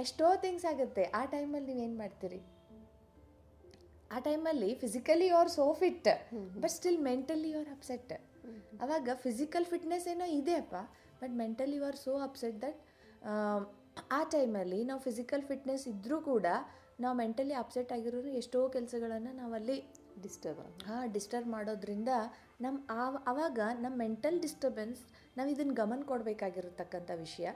ಎಷ್ಟೋ ಥಿಂಗ್ಸ್ ಆಗುತ್ತೆ. ಆ ಟೈಮಲ್ಲಿ ನೀವೇನು ಮಾಡ್ತೀರಿ? ಆ ಟೈಮಲ್ಲಿ physically you are so fit, but still mentally you are upset. ಆವಾಗ ಫಿಸಿಕಲ್ ಫಿಟ್ನೆಸ್ ಏನೋ ಇದೆಯಪ್ಪ, but mentally you are so upset that ಆ ಟೈಮಲ್ಲಿ ನಾವು ಫಿಸಿಕಲ್ ಫಿಟ್ನೆಸ್ ಇದ್ದರೂ ಕೂಡ ನಾವು ಮೆಂಟಲಿ ಅಪ್ಸೆಟ್ ಆಗಿರೋರು ಎಷ್ಟೋ ಕೆಲಸಗಳನ್ನು ನಾವಲ್ಲಿ ಡಿಸ್ಟರ್ಬ್ ಮಾಡೋದ್ರಿಂದ ಆವಾಗ ನಮ್ಮ ಮೆಂಟಲ್ ಡಿಸ್ಟರ್ಬೆನ್ಸ್, ನಾವು ಇದನ್ನು ಗಮನ ಕೊಡಬೇಕಾಗಿರತಕ್ಕಂಥ ವಿಷಯ.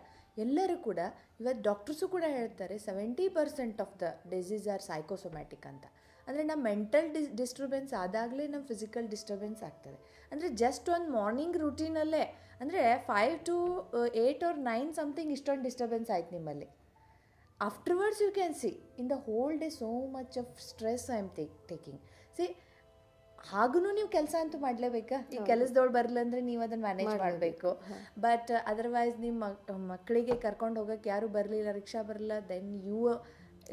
ಎಲ್ಲರೂ ಕೂಡ ಇವತ್ತು ಡಾಕ್ಟರ್ಸು ಕೂಡ ಹೇಳ್ತಾರೆ 70% of the disease are psychosomatic ಅಂತ. ಅಂದರೆ ನಮ್ಮ ಮೆಂಟಲ್ ಡಿಸ್ಟರ್ಬೆನ್ಸ್ ಆದಾಗಲೇ ನಮ್ಮ ಫಿಸಿಕಲ್ ಡಿಸ್ಟರ್ಬೆನ್ಸ್ ಆಗ್ತದೆ. ಅಂದರೆ ಜಸ್ಟ್ ಒಂದು ಮಾರ್ನಿಂಗ್ ರೂಟೀನಲ್ಲೇ ಅಂದರೆ 5 to 8 or 9 ಸಮಥಿಂಗ್ ಇಷ್ಟೊಂದು ಡಿಸ್ಟರ್ಬೆನ್ಸ್ ಆಯ್ತು ನಿಮ್ಮಲ್ಲಿ. Afterwards you can see in the whole day so much of stress I am taking. See ಹಾಗೂ ನೀವು ಕೆಲಸ ಅಂತೂ ಮಾಡಲೇಬೇಕಾ. ಈ ಕೆಲಸದವ್ಳು ಬರಲ್ಲ ಅಂದರೆ ನೀವು ಅದನ್ನು ಮ್ಯಾನೇಜ್ ಮಾಡಬೇಕು. ಬಟ್ ಅದರ್ವೈಸ್ ನಿಮ್ಮ ಮಕ್ಕಳಿಗೆ ಕರ್ಕೊಂಡು ಹೋಗೋಕ್ಕೆ ಯಾರೂ ಬರಲಿಲ್ಲ, ರಿಕ್ಷಾ ಬರಲ್ಲ, then you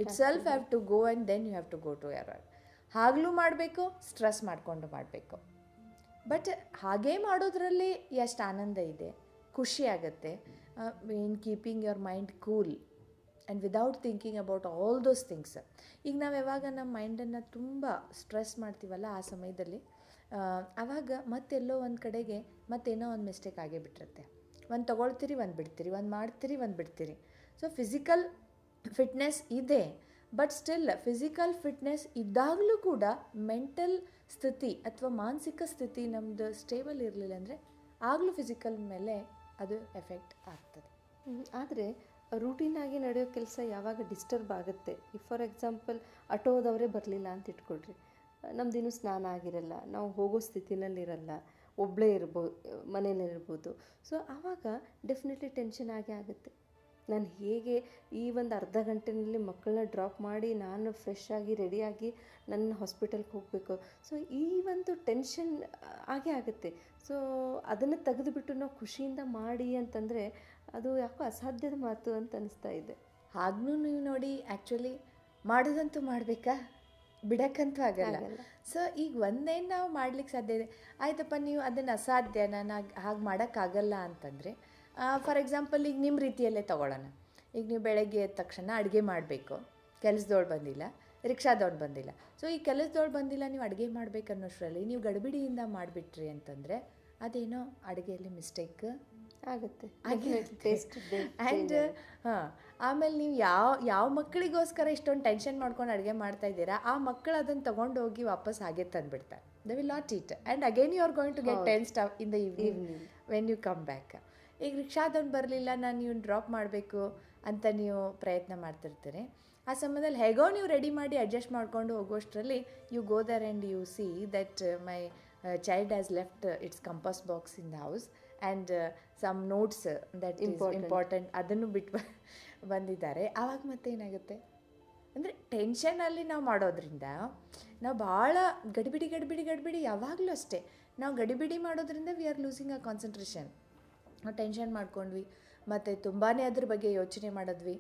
itself have to go and then you have to go to your work. ಆಗಲೂ ಮಾಡಬೇಕು, ಸ್ಟ್ರೆಸ್ ಮಾಡಿಕೊಂಡು ಮಾಡಬೇಕು. ಬಟ್ ಹಾಗೇ ಮಾಡೋದ್ರಲ್ಲಿ ಎಷ್ಟು ಆನಂದ ಇದೆ, ಖುಷಿ ಆಗುತ್ತೆ. In keeping your mind cool and without thinking about all those things. ಈಗ ನಾವು ಯಾವಾಗ ನಮ್ಮ ಮೈಂಡನ್ನು ತುಂಬ ಸ್ಟ್ರೆಸ್ ಮಾಡ್ತೀವಲ್ಲ ಆ ಸಮಯದಲ್ಲಿ, ಆವಾಗ ಮತ್ತೆಲ್ಲೋ ಒಂದು ಕಡೆಗೆ ಮತ್ತೇನೋ ಒಂದು ಮಿಸ್ಟೇಕ್ ಆಗೇ ಬಿಟ್ಟಿರುತ್ತೆ. ಒಂದು ತೊಗೊಳ್ತೀರಿ, ಒಂದು ಬಿಡ್ತೀರಿ, ಒಂದು ಮಾಡ್ತೀರಿ, ಒಂದು ಬಿಡ್ತೀರಿ. ಸೊ ಫಿಸಿಕಲ್ ಫಿಟ್ನೆಸ್ ಇದೆ, ಬಟ್ ಸ್ಟಿಲ್ ಫಿಸಿಕಲ್ ಫಿಟ್ನೆಸ್ ಇದ್ದಾಗಲೂ ಕೂಡ ಮೆಂಟಲ್ ಸ್ಥಿತಿ ಅಥವಾ ಮಾನಸಿಕ ಸ್ಥಿತಿ ನಮ್ಮದು ಸ್ಟೇಬಲ್ ಇರಲಿಲ್ಲ ಅಂದರೆ ಆಗಲೂ ಫಿಸಿಕಲ್ ಮೇಲೆ ಅದು ಎಫೆಕ್ಟ್ ಆಗ್ತದೆ. ಆದರೆ ರೂಟೀನಾಗಿ ನಡೆಯೋ ಕೆಲಸ ಯಾವಾಗ ಡಿಸ್ಟರ್ಬ್ ಆಗುತ್ತೆ, ಈಗ ಫಾರ್ ಎಕ್ಸಾಂಪಲ್ ಆಟೋದವರೇ ಬರಲಿಲ್ಲ ಅಂತ ಇಟ್ಕೊಳ್ರಿ, ನಮ್ಮದಿನ್ನೂ ಸ್ನಾನ ಆಗಿರಲ್ಲ, ನಾವು ಹೋಗೋ ಸ್ಥಿತಿನಲ್ಲಿರಲ್ಲ, ಒಬ್ಬಳೇ ಮನೇಲಿರ್ಬೋದು. ಸೊ ಆವಾಗ ಡೆಫಿನೆಟ್ಲಿ ಟೆನ್ಷನ್ ಆಗೇ ಆಗುತ್ತೆ. ನಾನು ಹೇಗೆ ಈ ಒಂದು ಅರ್ಧ ಗಂಟೆಯಲ್ಲಿ ಮಕ್ಕಳನ್ನ ಡ್ರಾಪ್ ಮಾಡಿ ನಾನು ಫ್ರೆಶ್ ಆಗಿ ರೆಡಿಯಾಗಿ ನನ್ನ ಹಾಸ್ಪಿಟಲ್ಗೆ ಹೋಗಬೇಕು. ಸೊ ಈ ಒಂದು ಟೆನ್ಷನ್ ಆಗೇ ಆಗುತ್ತೆ. ಸೊ ಅದನ್ನು ತೆಗೆದುಬಿಟ್ಟು ನಾವು ಖುಷಿಯಿಂದ ಮಾಡಿ ಅಂತಂದರೆ ಅದು ಯಾಕೋ ಅಸಾಧ್ಯದ ಮಾತು ಅಂತ ಅನಿಸ್ತಾ ಇದೆ. ಹಾಗೂ ನೀವು ನೋಡಿ, ಆ್ಯಕ್ಚುಲಿ ಮಾಡೋದಂತೂ ಮಾಡಬೇಕಾ, ಬಿಡೋಕ್ಕಂತೂ ಆಗಲ್ಲ. ಸೊ ಈಗ ಒಂದೇನು ನಾವು ಮಾಡ್ಲಿಕ್ಕೆ ಸಾಧ್ಯ ಇದೆ, ಆಯ್ತಪ್ಪ ನೀವು ಅದನ್ನು ಅಸಾಧ್ಯ, ನಾನು ಹಾಗೆ ಮಾಡೋಕ್ಕಾಗಲ್ಲ ಅಂತಂದರೆ, ಫಾರ್ ಎಕ್ಸಾಂಪಲ್ ಈಗ ನಿಮ್ಮ ರೀತಿಯಲ್ಲೇ ತೊಗೊಳ್ಳೋಣ. ಈಗ ನೀವು ಬೆಳಗ್ಗೆ ಎದ್ದ ತಕ್ಷಣ ಅಡುಗೆ ಮಾಡಬೇಕು, ಕೆಲಸದವ್ಳು ಬಂದಿಲ್ಲ, ರಿಕ್ಷಾದವ್ಳು ಬಂದಿಲ್ಲ. ಸೊ ಈ ಕೆಲಸದವ್ಳು ಬಂದಿಲ್ಲ, ನೀವು ಅಡುಗೆ ಮಾಡಬೇಕು ಅನ್ನೋಷ್ಟರಲ್ಲಿ ನೀವು ಗಡಿಬಿಡಿಯಿಂದ ಮಾಡಿಬಿಟ್ರಿ ಅಂತಂದರೆ ಅದೇನೋ ಅಡುಗೆಯಲ್ಲಿ ಮಿಸ್ಟೇಕ್ ಆಗುತ್ತೆ. ಆ್ಯಂಡ್ ಆಮೇಲೆ ನೀವು ಯಾವ ಮಕ್ಕಳಿಗೋಸ್ಕರ ಇಷ್ಟೊಂದು ಟೆನ್ಷನ್ ಮಾಡ್ಕೊಂಡು ಅಡುಗೆ ಮಾಡ್ತಾ ಇದ್ದೀರಾ, ಆ ಮಕ್ಕಳು ಅದನ್ನು ತೊಗೊಂಡೋಗಿ ವಾಪಸ್ ಹಾಗೆ ತಂದುಬಿಡ್ತಾರೆ. They will not eat and again you are going to get tensed in the evening when you come back. ಈಗ ರಿಕ್ಷಾದವ್ನು ಬರಲಿಲ್ಲ, ನಾನು ನೀವು ಡ್ರಾಪ್ ಮಾಡಬೇಕು ಅಂತ ನೀವು ಪ್ರಯತ್ನ ಮಾಡ್ತಿರ್ತೀರಿ. ಆ ಸಮಯದಲ್ಲಿ ಹೇಗೋ ನೀವು ರೆಡಿ ಮಾಡಿ ಅಡ್ಜಸ್ಟ್ ಮಾಡ್ಕೊಂಡು ಹೋಗೋಷ್ಟರಲ್ಲಿ you go there and you see that my child has left its compass box in the house and some notes that is important ಅದನ್ನು ಬಿಟ್ಟು ಬಂದಿದ್ದಾರೆ. ಆವಾಗ ಮತ್ತೆ ಏನಾಗುತ್ತೆ ಅಂದರೆ ಟೆನ್ಷನಲ್ಲಿ ನಾವು ಮಾಡೋದ್ರಿಂದ ನಾವು ಭಾಳ ಗಡಿಬಿಡಿ ಯಾವಾಗಲೂ ಅಷ್ಟೇ ನಾವು ಗಡಿಬಿಡಿ ಮಾಡೋದ್ರಿಂದ we are losing a concentration. ನಾವು ಟೆನ್ಷನ್ ಮಾಡ್ಕೊಂಡ್ವಿ ಮತ್ತು ತುಂಬಾ ಅದ್ರ ಬಗ್ಗೆ ಯೋಚನೆ ಮಾಡಿದ್ವಿ.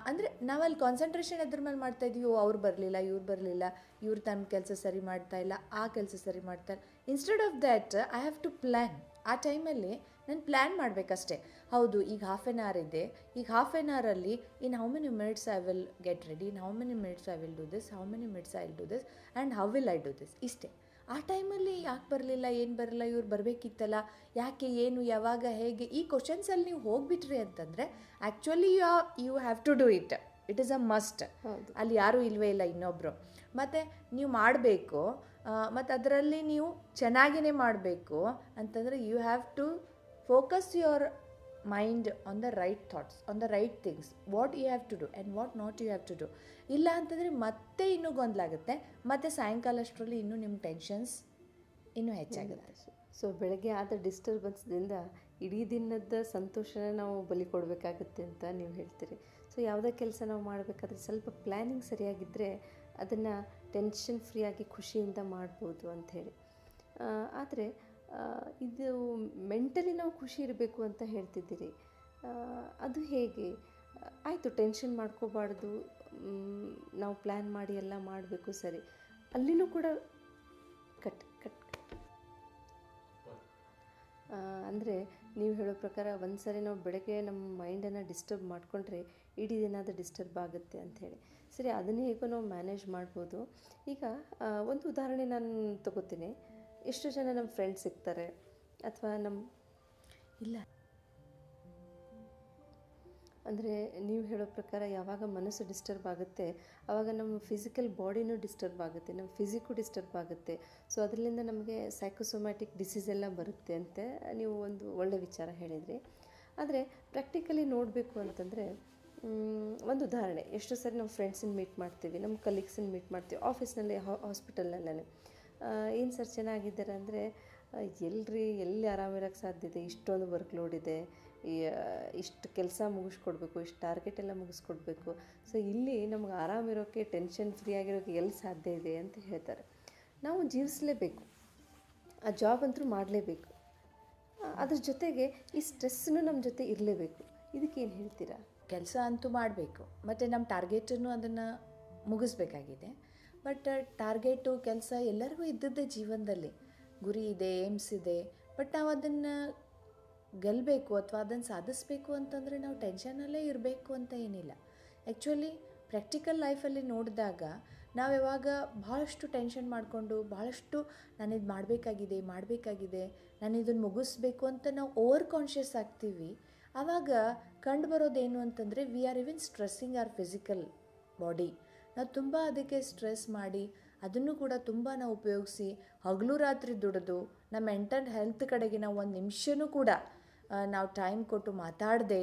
ಅಂದರೆ ನಾವಲ್ಲಿ ಕಾನ್ಸಂಟ್ರೇಷನ್ ಅದ್ರ ಮೇಲೆ ಮಾಡ್ತಾಯಿದ್ವಿ, ಅವ್ರು ಬರಲಿಲ್ಲ, ಇವ್ರು ಬರಲಿಲ್ಲ, ಇವ್ರು ತನ್ನ ಕೆಲಸ ಸರಿ ಮಾಡ್ತಾಯಿಲ್ಲ, ಆ ಕೆಲಸ ಸರಿ ಮಾಡ್ತಾಯಿಲ್ಲ. Instead of that I have to plan. ಆ ಟೈಮಲ್ಲಿ ನಾನು ಪ್ಲ್ಯಾನ್ ಮಾಡಬೇಕಷ್ಟೇ. ಹೌದು, ಈಗ ಹಾಫ್ ಆನ್ ಅವರ್ ಇದೆ, ಈಗ ಹಾಫ್ ಆನ್ ಅವರಲ್ಲಿ in how many minutes I will get ready, in how many minutes I will do this, how many minutes I will do this and how will I do this. ಇಷ್ಟೇ. ಆ ಟೈಮಲ್ಲಿ ಯಾಕೆ ಬರಲಿಲ್ಲ, ಏನು ಬರಲ್ಲ, ಇವ್ರು ಬರಬೇಕಿತ್ತಲ್ಲ, ಯಾಕೆ, ಏನು, ಯಾವಾಗ, ಹೇಗೆ, ಈ ಕ್ವಶನ್ಸಲ್ಲಿ ನೀವು ಹೋಗಿಬಿಟ್ರಿ ಅಂತಂದರೆ actually you have to do it is a must. ಅಲ್ಲಿ ಯಾರೂ ಇಲ್ಲವೇ ಇಲ್ಲ ಇನ್ನೊಬ್ಬರು. ಮತ್ತು ನೀವು ಮಾಡಬೇಕು, ಮತ್ತು ಅದರಲ್ಲಿ ನೀವು ಚೆನ್ನಾಗಿಯೇ ಮಾಡಬೇಕು ಅಂತಂದರೆ you have to focus your mind on the right thoughts, on the right things, what you have to do and what not you have to do. ಇಲ್ಲ ಅಂತಂದರೆ ಮತ್ತೆ ಇನ್ನೂ ಗೊಂದಲಾಗುತ್ತೆ, ಮತ್ತು ಸಾಯಂಕಾಲ ಅಷ್ಟರಲ್ಲಿ ಇನ್ನೂ ನಿಮ್ಮ ಟೆನ್ಷನ್ಸ್ ಇನ್ನೂ ಹೆಚ್ಚಾಗುತ್ತೆ. ಸೊ ಬೆಳಗ್ಗೆ ಆದ ಡಿಸ್ಟರ್ಬೆನ್ಸ್ದಿಂದ ಇಡೀ ದಿನದ ಸಂತೋಷನ ನಾವು ಬಲಿ ಕೊಡಬೇಕಾಗುತ್ತೆ ಅಂತ ನೀವು ಹೇಳ್ತೀರಿ. ಸೊ ಯಾವುದೇ ಕೆಲಸ ನಾವು ಮಾಡಬೇಕಾದ್ರೆ ಸ್ವಲ್ಪ ಪ್ಲ್ಯಾನಿಂಗ್ ಸರಿಯಾಗಿದ್ದರೆ ಅದನ್ನು ಟೆನ್ಷನ್ ಫ್ರೀಯಾಗಿ ಖುಷಿಯಿಂದ ಮಾಡ್ಬೋದು ಅಂಥೇಳಿ. ಆದರೆ ಇದು ಮೆಂಟಲಿ ನಾವು ಖುಷಿ ಇರಬೇಕು ಅಂತ ಹೇಳ್ತಿದ್ದೀರಿ, ಅದು ಹೇಗೆ? ಆಯಿತು, ಟೆನ್ಷನ್ ಮಾಡ್ಕೋಬಾರ್ದು, ನಾವು ಪ್ಲ್ಯಾನ್ ಮಾಡಿ ಎಲ್ಲ ಮಾಡಬೇಕು, ಸರಿ. ಅಲ್ಲಿನೂ ಕೂಡ ಕಟ್ ಅಂದರೆ ನೀವು ಹೇಳೋ ಪ್ರಕಾರ ಒಂದು ಸರಿ ನಾವು ಬೆಳಗ್ಗೆ ನಮ್ಮ ಮೈಂಡನ್ನು ಡಿಸ್ಟರ್ಬ್ ಮಾಡಿಕೊಂಡ್ರೆ ಇಡೀ ದಿನ ಅದು ಡಿಸ್ಟರ್ಬ್ ಆಗುತ್ತೆ ಅಂಥೇಳಿ. ಸರಿ, ಅದನ್ನೇ ಹೇಗೋ ನಾವು ಮ್ಯಾನೇಜ್ ಮಾಡ್ಬೋದು. ಈಗ ಒಂದು ಉದಾಹರಣೆ ನಾನು ತಗೋತೀನಿ. ಎಷ್ಟೋ ಜನ ನಮ್ಮ ಫ್ರೆಂಡ್ಸ್ ಸಿಗ್ತಾರೆ ಅಥವಾ ಇಲ್ಲ ಅಂದರೆ ನೀವು ಹೇಳೋ ಪ್ರಕಾರ ಯಾವಾಗ ಮನಸ್ಸು ಡಿಸ್ಟರ್ಬ್ ಆಗುತ್ತೆ ಆವಾಗ ನಮ್ಮ ಫಿಸಿಕಲ್ ಬಾಡಿನೂ ಡಿಸ್ಟರ್ಬ್ ಆಗುತ್ತೆ, ನಮ್ಮ ಫಿಸಿಕ್ಕು ಡಿಸ್ಟರ್ಬ್ ಆಗುತ್ತೆ. ಸೊ ಅದರಿಂದ ನಮಗೆ ಸೈಕೋಸೊಮ್ಯಾಟಿಕ್ ಡಿಸೀಸ್ ಎಲ್ಲ ಬರುತ್ತೆ ಅಂತ ನೀವು ಒಂದು ಒಳ್ಳೆ ವಿಚಾರ ಹೇಳಿದ್ರಿ. ಆದರೆ ಪ್ರಾಕ್ಟಿಕಲಿ ನೋಡಬೇಕು ಅಂತಂದರೆ ಒಂದು ಉದಾಹರಣೆ, ಎಷ್ಟೋ ಸರಿ ನಾವು ಫ್ರೆಂಡ್ಸನ್ನ ಮೀಟ್ ಮಾಡ್ತೀವಿ, ನಮ್ಮ ಕಲೀಗ್ಸನ್ನ ಮೀಟ್ ಮಾಡ್ತೀವಿ, ಆಫೀಸ್ನಲ್ಲಿ, ಹಾಸ್ಪಿಟಲ್ನಲ್ಲೇ. ಏನು ಸರ್ ಚೆನ್ನಾಗಿದ್ದಾರೆ ಅಂದರೆ, ಎಲ್ಲಿ ಆರಾಮಿರೋಕ್ಕೆ ಸಾಧ್ಯ ಇದೆ, ಇಷ್ಟೊಂದು ವರ್ಕ್ ಲೋಡ್ ಇದೆ, ಇಷ್ಟು ಕೆಲಸ ಮುಗಿಸ್ಕೊಡ್ಬೇಕು, ಇಷ್ಟು ಟಾರ್ಗೆಟ್ ಎಲ್ಲ ಮುಗಿಸ್ಕೊಡ್ಬೇಕು. ಸೊ ಇಲ್ಲಿ ನಮ್ಗೆ ಆರಾಮಿರೋಕ್ಕೆ, ಟೆನ್ಷನ್ ಫ್ರೀ ಆಗಿರೋಕ್ಕೆ ಎಲ್ಲಿ ಸಾಧ್ಯ ಇದೆ ಅಂತ ಹೇಳ್ತಾರೆ. ನಾವು ಜೀವಿಸಲೇಬೇಕು, ಆ ಜಾಬ್ ಅಂತೂ ಮಾಡಲೇಬೇಕು. ಅದ್ರ ಜೊತೆಗೆ ಈ ಸ್ಟ್ರೆಸ್ಸನ್ನು ನಮ್ಮ ಜೊತೆ ಇರಲೇಬೇಕು. ಇದಕ್ಕೇನು ಹೇಳ್ತೀರಾ? ಕೆಲಸ ಅಂತೂ ಮಾಡಬೇಕು, ಮತ್ತು ನಮ್ಮ ಟಾರ್ಗೆಟನ್ನು ಅದನ್ನು ಮುಗಿಸ್ಬೇಕಾಗಿದೆ. ಬಟ್ ಟಾರ್ಗೆಟು ಕೆಲಸ ಎಲ್ಲರಿಗೂ ಇದ್ದದ್ದೇ ಜೀವನದಲ್ಲಿ. ಗುರಿ ಇದೆ, ಏಮ್ಸ್ ಇದೆ. ಬಟ್ ನಾವು ಅದನ್ನು ಗೆಲ್ಲಬೇಕು ಅಥವಾ ಅದನ್ನು ಸಾಧಿಸಬೇಕು ಅಂತಂದರೆ ನಾವು ಟೆನ್ಷನಲ್ಲೇ ಇರಬೇಕು ಅಂತ ಏನಿಲ್ಲ. ಆ್ಯಕ್ಚುಲಿ ಪ್ರಾಕ್ಟಿಕಲ್ ಲೈಫಲ್ಲಿ ನೋಡಿದಾಗ ನಾವು ಯಾವಾಗ ಭಾಳಷ್ಟು ಟೆನ್ಷನ್ ಮಾಡಿಕೊಂಡು ಭಾಳಷ್ಟು ನಾನಿದು ಮಾಡಬೇಕಾಗಿದೆ, ನಾನು ಇದನ್ನು ಮುಗಿಸ್ಬೇಕು ಅಂತ ನಾವು ಓವರ್ ಕಾನ್ಷಿಯಸ್ ಆಗ್ತೀವಿ. ಆವಾಗ ಕಂಡು ಬರೋದೇನು ಅಂತಂದರೆ we are even stressing our physical body. ನಾವು ತುಂಬ ಅದಕ್ಕೆ ಸ್ಟ್ರೆಸ್ ಮಾಡಿ ಅದನ್ನು ಕೂಡ ತುಂಬ ನಾವು ಉಪಯೋಗಿಸಿ ಹಗಲು ರಾತ್ರಿ ದುಡಿದು ನಮ್ಮ ಮೆಂಟಲ್ ಹೆಲ್ತ್ ಕಡೆಗೆ ನಾವು ಒಂದು ನಿಮಿಷನೂ ಕೂಡ ನಾವು ಟೈಮ್ ಕೊಟ್ಟು ಮಾತಾಡದೆ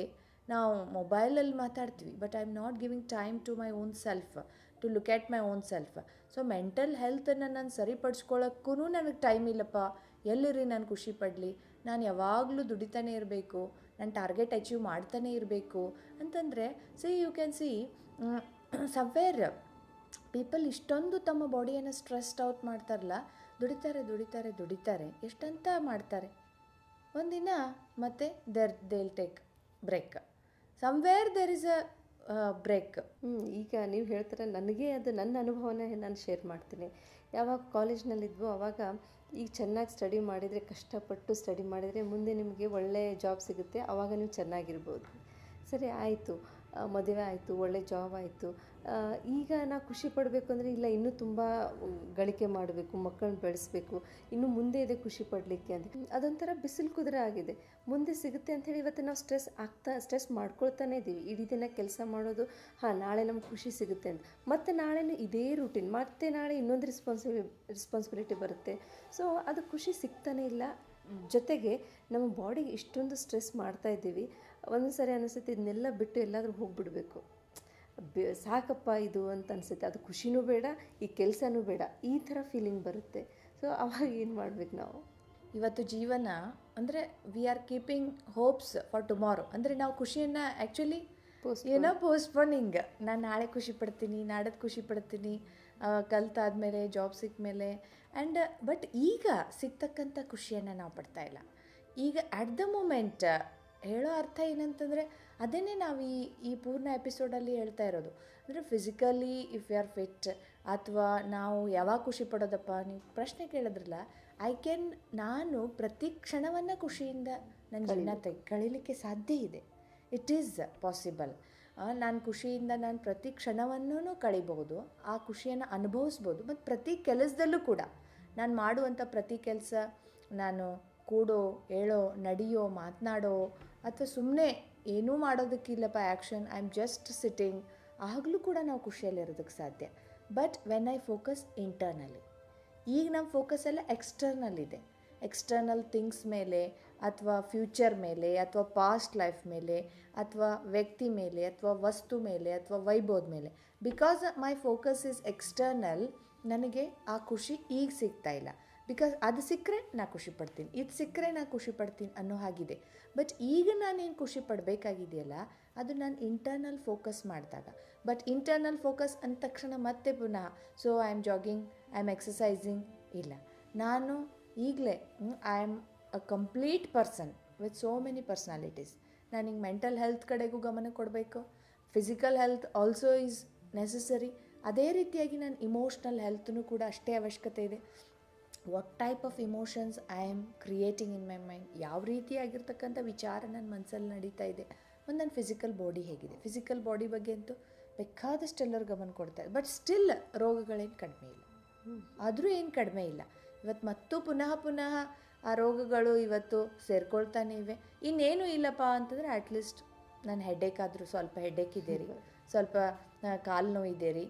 ನಾವು ಮೊಬೈಲಲ್ಲಿ ಮಾತಾಡ್ತೀವಿ. But I am not giving time to my own self, to look at my own self. So mental ಹೆಲ್ತನ್ನು ನಾನು ಸರಿಪಡಿಸ್ಕೊಳ್ಳೋಕ್ಕೂ ನನಗೆ ಟೈಮ್ ಇಲ್ಲಪ್ಪ. ಎಲ್ಲಿರಿ ನಾನು ಖುಷಿ ಪಡಲಿ? ನಾನು ಯಾವಾಗಲೂ ದುಡಿತಾನೆ ಇರಬೇಕು, ನಾನು ಟಾರ್ಗೆಟ್ ಅಚೀವ್ ಮಾಡ್ತಾನೆ ಇರಬೇಕು ಅಂತಂದರೆ you can see somewhere people ಇಷ್ಟೊಂದು ತಮ್ಮ ಬಾಡಿಯನ್ನು ಸ್ಟ್ರೆಸ್ಡ್ ಔಟ್ ಮಾಡ್ತಾರಲ್ಲ, ದುಡಿತಾರೆ ಎಷ್ಟಂತ ಮಾಡ್ತಾರೆ. ಒಂದಿನ ಮತ್ತೆ they'll take break. Somewhere there is a break. ಈಗ ನೀವು ಹೇಳ್ತಾರೆ, ನನಗೆ ಅದು ನನ್ನ ಅನುಭವನ ನಾನು ಶೇರ್ ಮಾಡ್ತೀನಿ. ಯಾವಾಗ ಕಾಲೇಜ್ನಲ್ಲಿದ್ವೋ ಆವಾಗ ಈಗ ಚೆನ್ನಾಗಿ ಸ್ಟಡಿ ಮಾಡಿದರೆ, ಕಷ್ಟಪಟ್ಟು ಸ್ಟಡಿ ಮಾಡಿದರೆ ಮುಂದೆ ನಿಮಗೆ ಒಳ್ಳೆಯ ಜಾಬ್ ಸಿಗುತ್ತೆ, ಆವಾಗ ನೀವು ಚೆನ್ನಾಗಿರ್ಬೋದು. ಸರಿ ಆಯಿತು, ಮದುವೆ ಆಯಿತು, ಒಳ್ಳೆ ಜಾಬ್ ಆಯಿತು. ಈಗ ನಾವು ಖುಷಿ ಪಡಬೇಕು ಅಂದರೆ ಇಲ್ಲ, ಇನ್ನೂ ತುಂಬ ಗಳಿಕೆ ಮಾಡಬೇಕು, ಮಕ್ಕಳನ್ನ ಬೆಳೆಸಬೇಕು, ಇನ್ನು ಮುಂದೆ ಇದೆ ಖುಷಿ ಪಡಲಿಕ್ಕೆ ಅಂತ. ಅದೊಂಥರ ಬಿಸಿಲು ಕುದುರೆ ಆಗಿದೆ. ಮುಂದೆ ಸಿಗುತ್ತೆ ಅಂಥೇಳಿ ಇವತ್ತು ನಾವು ಸ್ಟ್ರೆಸ್ ಮಾಡ್ಕೊಳ್ತಾನೆ ಇದ್ದೀವಿ. ಇಡೀ ದಿನ ಕೆಲಸ ಮಾಡೋದು, ನಾಳೆ ನಮ್ಗೆ ಖುಷಿ ಸಿಗುತ್ತೆ ಅಂತ. ಮತ್ತು ನಾಳೆನೂ ಇದೇ ರೂಟೀನ್, ಮತ್ತೆ ನಾಳೆ ಇನ್ನೊಂದು ರೆಸ್ಪಾನ್ಸಿಬಿಲಿಟಿ ಬರುತ್ತೆ. ಸೊ ಅದು ಖುಷಿ ಸಿಗ್ತಾನೆ ಇಲ್ಲ. ಜೊತೆಗೆ ನಮ್ಮ ಬಾಡಿಗೆ ಇಷ್ಟೊಂದು ಸ್ಟ್ರೆಸ್ ಮಾಡ್ತಾ ಇದ್ದೀವಿ. ಒಂದೊಂದು ಸರಿ ಅನಿಸುತ್ತೆ ಇದನ್ನೆಲ್ಲ ಬಿಟ್ಟು ಎಲ್ಲಾದರೂ ಹೋಗಿಬಿಡಬೇಕು, ಸಾಕಪ್ಪ ಇದು ಅಂತ ಅನಿಸುತ್ತೆ. ಅದು ಖುಷಿನೂ ಬೇಡ, ಈ ಕೆಲಸನೂ ಬೇಡ, ಈ ಥರ ಫೀಲಿಂಗ್ ಬರುತ್ತೆ. ಸೊ ಅವಾಗ ಏನು ಮಾಡ್ಬೇಕು ನಾವು? ಇವತ್ತು ಜೀವನ ಅಂದರೆ we are keeping hopes for tomorrow. ಅಂದರೆ ನಾವು ಖುಷಿಯನ್ನು ಆ್ಯಕ್ಚುಲಿ ಪೋಸ್ಟ್ಪೋನಿಂಗ್. ನಾನು ನಾಳೆ ಖುಷಿ ಪಡ್ತೀನಿ, ನಾಡದ್ದು ಖುಷಿ ಪಡ್ತೀನಿ, ಕಲ್ತಾದ್ಮೇಲೆ ಜಾಬ್ ಸಿಕ್ಕ ಮೇಲೆ. ಆ್ಯಂಡ್ ಬಟ್ ಈಗ ಸಿಗ್ತಕ್ಕಂಥ ಖುಷಿಯನ್ನು ನಾವು ಪಡ್ತಾಯಿಲ್ಲ. ಈಗ ಅಟ್ ದ ಮೂಮೆಂಟ್ ಹೇಳೋ ಅರ್ಥ ಏನಂತಂದರೆ ಅದನ್ನೇ ನಾವು ಈ ಪೂರ್ಣ ಎಪಿಸೋಡಲ್ಲಿ ಹೇಳ್ತಾ ಇರೋದು. ಅಂದರೆ physically if you are fit, ಅಥವಾ ನಾವು ಯಾವಾಗ ಖುಷಿ ಪಡೋದಪ್ಪ, ನೀವು ಪ್ರಶ್ನೆ ಕೇಳಿದ್ರಲ್ಲ, ನಾನು ಪ್ರತಿ ಕ್ಷಣವನ್ನು ಖುಷಿಯಿಂದ ನನ್ನ ಜೀವನ ಕಳೀಲಿಕ್ಕೆ ಸಾಧ್ಯ ಇದೆ. It is possible. ನಾನು ಖುಷಿಯಿಂದ ನಾನು ಪ್ರತಿ ಕ್ಷಣವನ್ನೂ ಕಳಿಬಹುದು, ಆ ಖುಷಿಯನ್ನು ಅನುಭವಿಸ್ಬೋದು. ಮತ್ತು ಪ್ರತಿ ಕೆಲಸದಲ್ಲೂ ಕೂಡ ನಾನು ಮಾಡುವಂಥ ಪ್ರತಿ ಕೆಲಸ, ನಾನು ಕೂಡೋ, ಏಳೋ, ನಡೆಯೋ, ಮಾತನಾಡೋ, ಅಥವಾ ಸುಮ್ಮನೆ ಏನೂ ಮಾಡೋದಕ್ಕಿಲ್ಲಪ್ಪ action, I am just sitting, ಆಗಲೂ ಕೂಡ ನಾವು ಖುಷಿಯಲ್ಲಿರೋದಕ್ಕೆ ಸಾಧ್ಯ. But when I focus internally. ಈಗ ನಮ್ಮ ಫೋಕಸ್ ಎಲ್ಲ ಎಕ್ಸ್ಟರ್ನಲ್ ಇದೆ. ಎಕ್ಸ್ಟರ್ನಲ್ ಥಿಂಗ್ಸ್ ಮೇಲೆ, ಅಥವಾ ಫ್ಯೂಚರ್ ಮೇಲೆ, ಅಥವಾ ಪಾಸ್ಟ್ ಲೈಫ್ ಮೇಲೆ, ಅಥವಾ ವ್ಯಕ್ತಿ ಮೇಲೆ, ಅಥವಾ ವಸ್ತು ಮೇಲೆ, ಅಥವಾ ವೈಭವದ ಮೇಲೆ. Because my focus is external, ನನಗೆ ಆ ಖುಷಿ ಈಗ ಸಿಗ್ತಾ ಇಲ್ಲ. ಬಿಕಾಸ್ ಅದು ಸಿಕ್ಕರೆ ನಾನು ಖುಷಿ ಪಡ್ತೀನಿ, ಇದು ಸಿಕ್ಕರೆ ನಾನು ಖುಷಿ ಪಡ್ತೀನಿ ಅನ್ನೋ ಹಾಗಿದೆ. ಬಟ್ ಈಗ ನಾನೇನು ಖುಷಿ ಪಡಬೇಕಾಗಿದೆಯಲ್ಲ, ಅದು ನಾನು ಇಂಟರ್ನಲ್ ಫೋಕಸ್ ಮಾಡಿದಾಗ. ಬಟ್ ಇಂಟರ್ನಲ್ ಫೋಕಸ್ ಅಂದ ತಕ್ಷಣ ಮತ್ತೆ ಪುನಃ I am jogging, I am exercising, ಇಲ್ಲ. ನಾನು ಈಗಲೇ I am a complete person with so many personalities. ನಾನು ಹಿಂಗೆ ಮೆಂಟಲ್ ಹೆಲ್ತ್ ಕಡೆಗೂ ಗಮನ ಕೊಡಬೇಕು, physical health also is necessary. ಅದೇ ರೀತಿಯಾಗಿ ನಾನು ಇಮೋಷ್ನಲ್ ಹೆಲ್ತ್ನೂ ಕೂಡ ಅಷ್ಟೇ ಅವಶ್ಯಕತೆ ಇದೆ. What type of emotions I am creating in my mind, ಯಾವ ರೀತಿಯಾಗಿರ್ತಕ್ಕಂಥ ವಿಚಾರ ನನ್ನ ಮನಸ್ಸಲ್ಲಿ ನಡೀತಾ ಇದೆ. ಒಂದು ನನ್ನ ಫಿಸಿಕಲ್ ಬಾಡಿ ಹೇಗಿದೆ, ಫಿಸಿಕಲ್ ಬಾಡಿ ಬಗ್ಗೆ ಅಂತೂ ಬೇಕಾದಷ್ಟೆಲ್ಲರೂ ಗಮನ ಕೊಡ್ತಾರೆ. ಬಟ್ ಸ್ಟಿಲ್ ರೋಗಗಳೇನು ಕಡಿಮೆ ಇಲ್ಲ, ಆದರೂ ಏನು ಕಡಿಮೆ ಇಲ್ಲ. ಇವತ್ತು ಮತ್ತು ಪುನಃ ಆ ರೋಗಗಳು ಇವತ್ತು ಸೇರ್ಕೊಳ್ತಾನೆ ಇವೆ. ಇನ್ನೇನು ಇಲ್ಲಪ್ಪ ಅಂತಂದರೆ ಅಟ್ಲೀಸ್ಟ್ ನನ್ನ ಹೆಡ್ಡೇಕ್ ಆದರೂ ಸ್ವಲ್ಪ ಹೆಡ್ಡೇಕ್ ಇದೆ ರೀ, ಸ್ವಲ್ಪ ಕಾಲು ನೋವು ಇದೆ ರೀ,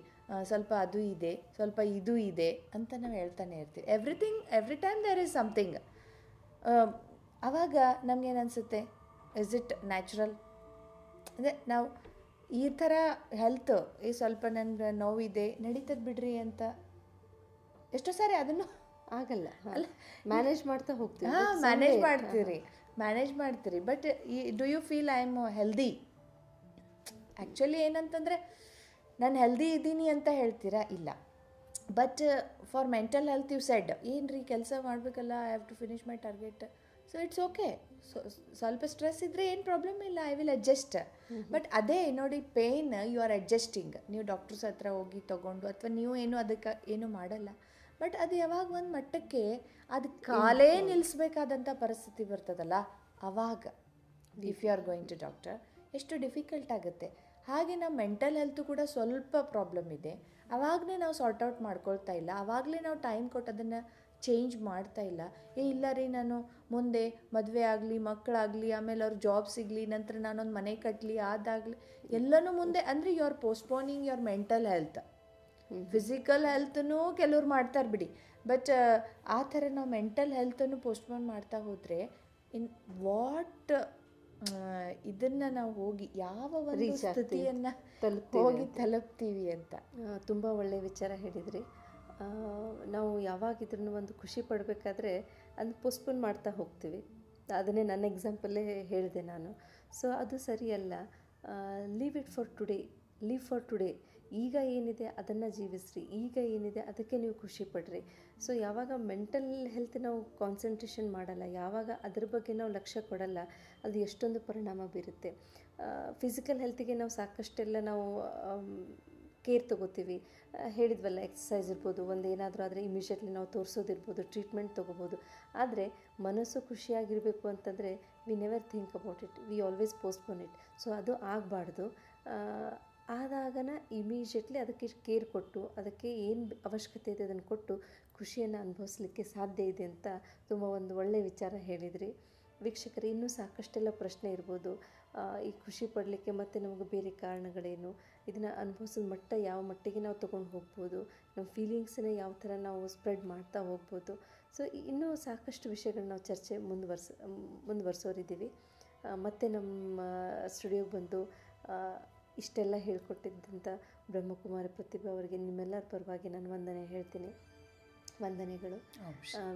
ಸ್ವಲ್ಪ ಅದು ಇದೆ, ಸ್ವಲ್ಪ ಇದು ಇದೆ ಅಂತ ನಾವು ಹೇಳ್ತಾನೆ ಇರ್ತೀವಿ. Every time there is something. ಆವಾಗ ನಮಗೇನು ಅನಿಸುತ್ತೆ, ಇಸ್ ಇಟ್ ನ್ಯಾಚುರಲ್? ಅಂದರೆ ನಾವು ಈ ಥರ ಹೆಲ್ತ್ ಸ್ವಲ್ಪ ನನಗೆ ನೋವಿದೆ, ನಡೀತದೆ ಬಿಡ್ರಿ ಅಂತ ಎಷ್ಟೋ ಸಾರಿ ಅದನ್ನು ಆಗಲ್ಲ, ಅಲ್ಲ ಮ್ಯಾನೇಜ್ ಮಾಡ್ತಾ ಹೋಗ್ತೀವಿ. ಮ್ಯಾನೇಜ್ ಮಾಡ್ತೀರಿ. But do you feel I am healthy? Actually ಏನಂತಂದರೆ ನಾನು ಹೆಲ್ದಿ ಇದ್ದೀನಿ ಅಂತ ಹೇಳ್ತೀರಾ? ಇಲ್ಲ. But for mental health you said ಏನು ರೀ ಕೆಲಸ ಮಾಡಬೇಕಲ್ಲ, I have to finish my target, so it's okay. ಸ್ವಲ್ಪ ಸ್ಟ್ರೆಸ್ ಇದ್ದರೆ ಏನು ಪ್ರಾಬ್ಲಮ್ ಇಲ್ಲ, ಐ ವಿಲ್ ಅಡ್ಜಸ್ಟ್. ಬಟ್ ಅದೇ ನೋಡಿ, ಪೇಯ್ನ್ ಯು ಆರ್ ಅಡ್ಜಸ್ಟಿಂಗ್. ನೀವು ಡಾಕ್ಟರ್ಸ್ ಹತ್ರ ಹೋಗಿ ತೊಗೊಂಡು ಅಥವಾ ನೀವು ಏನು ಅದಕ್ಕೆ ಏನು ಮಾಡಲ್ಲ. ಬಟ್ ಅದು ಯಾವಾಗ ಒಂದು ಮಟ್ಟಕ್ಕೆ ಅದು ಕಾಲೇ ನಿಲ್ಲಿಸ್ಬೇಕಾದಂಥ ಪರಿಸ್ಥಿತಿ ಬರ್ತದಲ್ಲ, ಅವಾಗ if you are going to doctor ಎಷ್ಟು ಡಿಫಿಕಲ್ಟ್ ಆಗುತ್ತೆ. ಹಾಗೆ ನಮ್ಮ ಮೆಂಟಲ್ ಹೆಲ್ತು ಕೂಡ ಸ್ವಲ್ಪ ಪ್ರಾಬ್ಲಮ್ ಇದೆ, ಆವಾಗಲೇ ನಾವು ಸಾರ್ಟ್ ಔಟ್ ಮಾಡ್ಕೊಳ್ತಾ ಇಲ್ಲ, ಆವಾಗಲೇ ನಾವು ಟೈಮ್ ಕೊಟ್ಟು ಅದನ್ನು ಚೇಂಜ್ ಮಾಡ್ತಾ ಇಲ್ಲ. ಇಲ್ಲ ರೀ, ನಾನು ಮುಂದೆ ಮದುವೆ ಆಗಲಿ, ಮಕ್ಕಳಾಗಲಿ, ಆಮೇಲೆ ಅವ್ರ ಜಾಬ್ ಸಿಗಲಿ, ನಂತರ ನಾನೊಂದು ಮನೆ ಕಟ್ಟಲಿ, ಅದಾಗಲಿ, ಎಲ್ಲನೂ ಮುಂದೆ ಅಂದರೆ you are postponing your mental health. Physical ಹೆಲ್ತನ್ನು ಕೆಲವ್ರು ಮಾಡ್ತಾರೆ ಬಿಡಿ, ಬಟ್ ಆ ಥರ ನಾವು ಮೆಂಟಲ್ ಹೆಲ್ತನ್ನು ಪೋಸ್ಟ್ಪೋನ್ ಮಾಡ್ತಾ ಹೋದರೆ ಇನ್ ವಾಟ್ ಇದನ್ನು ನಾವು ಹೋಗಿ ಯಾವ ಒಂದು ಸ್ಥಿತಿಯನ್ನು ಹೋಗಿ ತಲುಪ್ತೀವಿ ಅಂತ. ತುಂಬ ಒಳ್ಳೆಯ ವಿಚಾರ ಹೇಳಿದ್ರಿ. ನಾವು ಯಾವಾಗಿದ್ರೂ ಒಂದು ಖುಷಿ ಪಡಬೇಕಾದ್ರೆ ಅದನ್ನು ಪೋಸ್ಟ್ಪೋನ್ ಮಾಡ್ತಾ ಹೋಗ್ತೀವಿ. ಅದನ್ನೇ ನನ್ನ ಎಕ್ಸಾಂಪಲ್ಲೇ ಹೇಳಿದೆ ನಾನು. ಸೊ ಅದು ಸರಿಯಲ್ಲ. Leave it for today, leave for today. ಈಗ ಏನಿದೆ ಅದನ್ನು ಜೀವಿಸ್ರಿ, ಈಗ ಏನಿದೆ ಅದಕ್ಕೆ ನೀವು ಖುಷಿ ಪಡ್ರಿ. ಸೊ ಯಾವಾಗ ಮೆಂಟಲ್ ಹೆಲ್ತ್ ನಾವು ಕಾನ್ಸಂಟ್ರೇಷನ್ ಮಾಡಲ್ಲ, ಯಾವಾಗ ಅದ್ರ ಬಗ್ಗೆ ನಾವು ಲಕ್ಷ್ಯ ಕೊಡಲ್ಲ, ಅದು ಎಷ್ಟೊಂದು ಪರಿಣಾಮ ಬೀರುತ್ತೆ. ಫಿಸಿಕಲ್ ಹೆಲ್ತಿಗೆ ನಾವು ಸಾಕಷ್ಟೆಲ್ಲ ನಾವು ಕೇರ್ ತೊಗೋತೀವಿ. ಹೇಳಿದ್ವಲ್ಲ, ಎಕ್ಸಸೈಸ್ ಇರ್ಬೋದು, ಒಂದು ಏನಾದರೂ ಆದರೆ ಇಮಿಡಿಯೇಟ್ಲಿ ನಾವು ತೋರಿಸೋದಿರ್ಬೋದು, ಟ್ರೀಟ್ಮೆಂಟ್ ತೊಗೋಬೋದು. ಆದರೆ ಮನಸ್ಸು ಖುಷಿಯಾಗಿರಬೇಕು ಅಂತಂದರೆ we never think about it, we always postpone it. So ಅದು ಆಗಬಾರ್ದು. ಆದಾಗನ ಇಮಿಡಿಯೇಟ್ಲಿ ಅದಕ್ಕೆ ಕೇರ್ ಕೊಟ್ಟು, ಅದಕ್ಕೆ ಏನು ಅವಶ್ಯಕತೆ ಇದೆ ಅದನ್ನು ಕೊಟ್ಟು ಖುಷಿಯನ್ನು ಅನುಭವಿಸ್ಲಿಕ್ಕೆ ಸಾಧ್ಯ ಇದೆ ಅಂತ ತುಂಬ ಒಂದು ಒಳ್ಳೆಯ ವಿಚಾರ ಹೇಳಿದ್ರಿ. ವೀಕ್ಷಕರೇ, ಇನ್ನೂ ಸಾಕಷ್ಟೆಲ್ಲ ಪ್ರಶ್ನೆ ಇರ್ಬೋದು. ಈ ಖುಷಿ ಪಡಲಿಕ್ಕೆ ಮತ್ತು ನಮಗೆ ಬೇರೆ ಕಾರಣಗಳೇನು, ಇದನ್ನು ಅನುಭವಿಸೋ ಮಟ್ಟ ಯಾವ ಮಟ್ಟಿಗೆ ನಾವು ತೊಗೊಂಡು ಹೋಗ್ಬೋದು, ನಮ್ಮ ಫೀಲಿಂಗ್ಸನ್ನ ಯಾವ ಥರ ನಾವು ಸ್ಪ್ರೆಡ್ ಮಾಡ್ತಾ ಹೋಗ್ಬೋದು. ಸೊ ಇನ್ನೂ ಸಾಕಷ್ಟು ವಿಷಯಗಳನ್ನ ನಾವು ಚರ್ಚೆ ಮುಂದುವರ್ಸೋರಿದ್ದೀವಿ. ಮತ್ತು ನಮ್ಮ ಸ್ಟುಡಿಯೋಗೆ ಬಂದು ಇಷ್ಟೆಲ್ಲ ಹೇಳ್ಕೊಟ್ಟಿದ್ದಂಥ ಬ್ರಹ್ಮಕುಮಾರಿ ಪ್ರತಿಭಾ ಅವರಿಗೆ ನಿಮ್ಮೆಲ್ಲರ ಪರವಾಗಿ ನಾನು ವಂದನೆ ಹೇಳ್ತೀನಿ. ವಂದನೆಗಳು.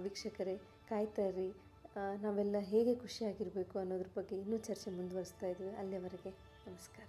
ವೀಕ್ಷಕರೇ, ಕಾಯ್ತಾ ಇರ್ರಿ. ನಾವೆಲ್ಲ ಹೇಗೆ ಖುಷಿಯಾಗಿರಬೇಕು ಅನ್ನೋದ್ರ ಬಗ್ಗೆ ಇನ್ನೂ ಚರ್ಚೆ ಮುಂದುವರಿಸ್ತಾ ಇದ್ದೀವಿ. ಅಲ್ಲಿಯವರೆಗೆ ನಮಸ್ಕಾರ.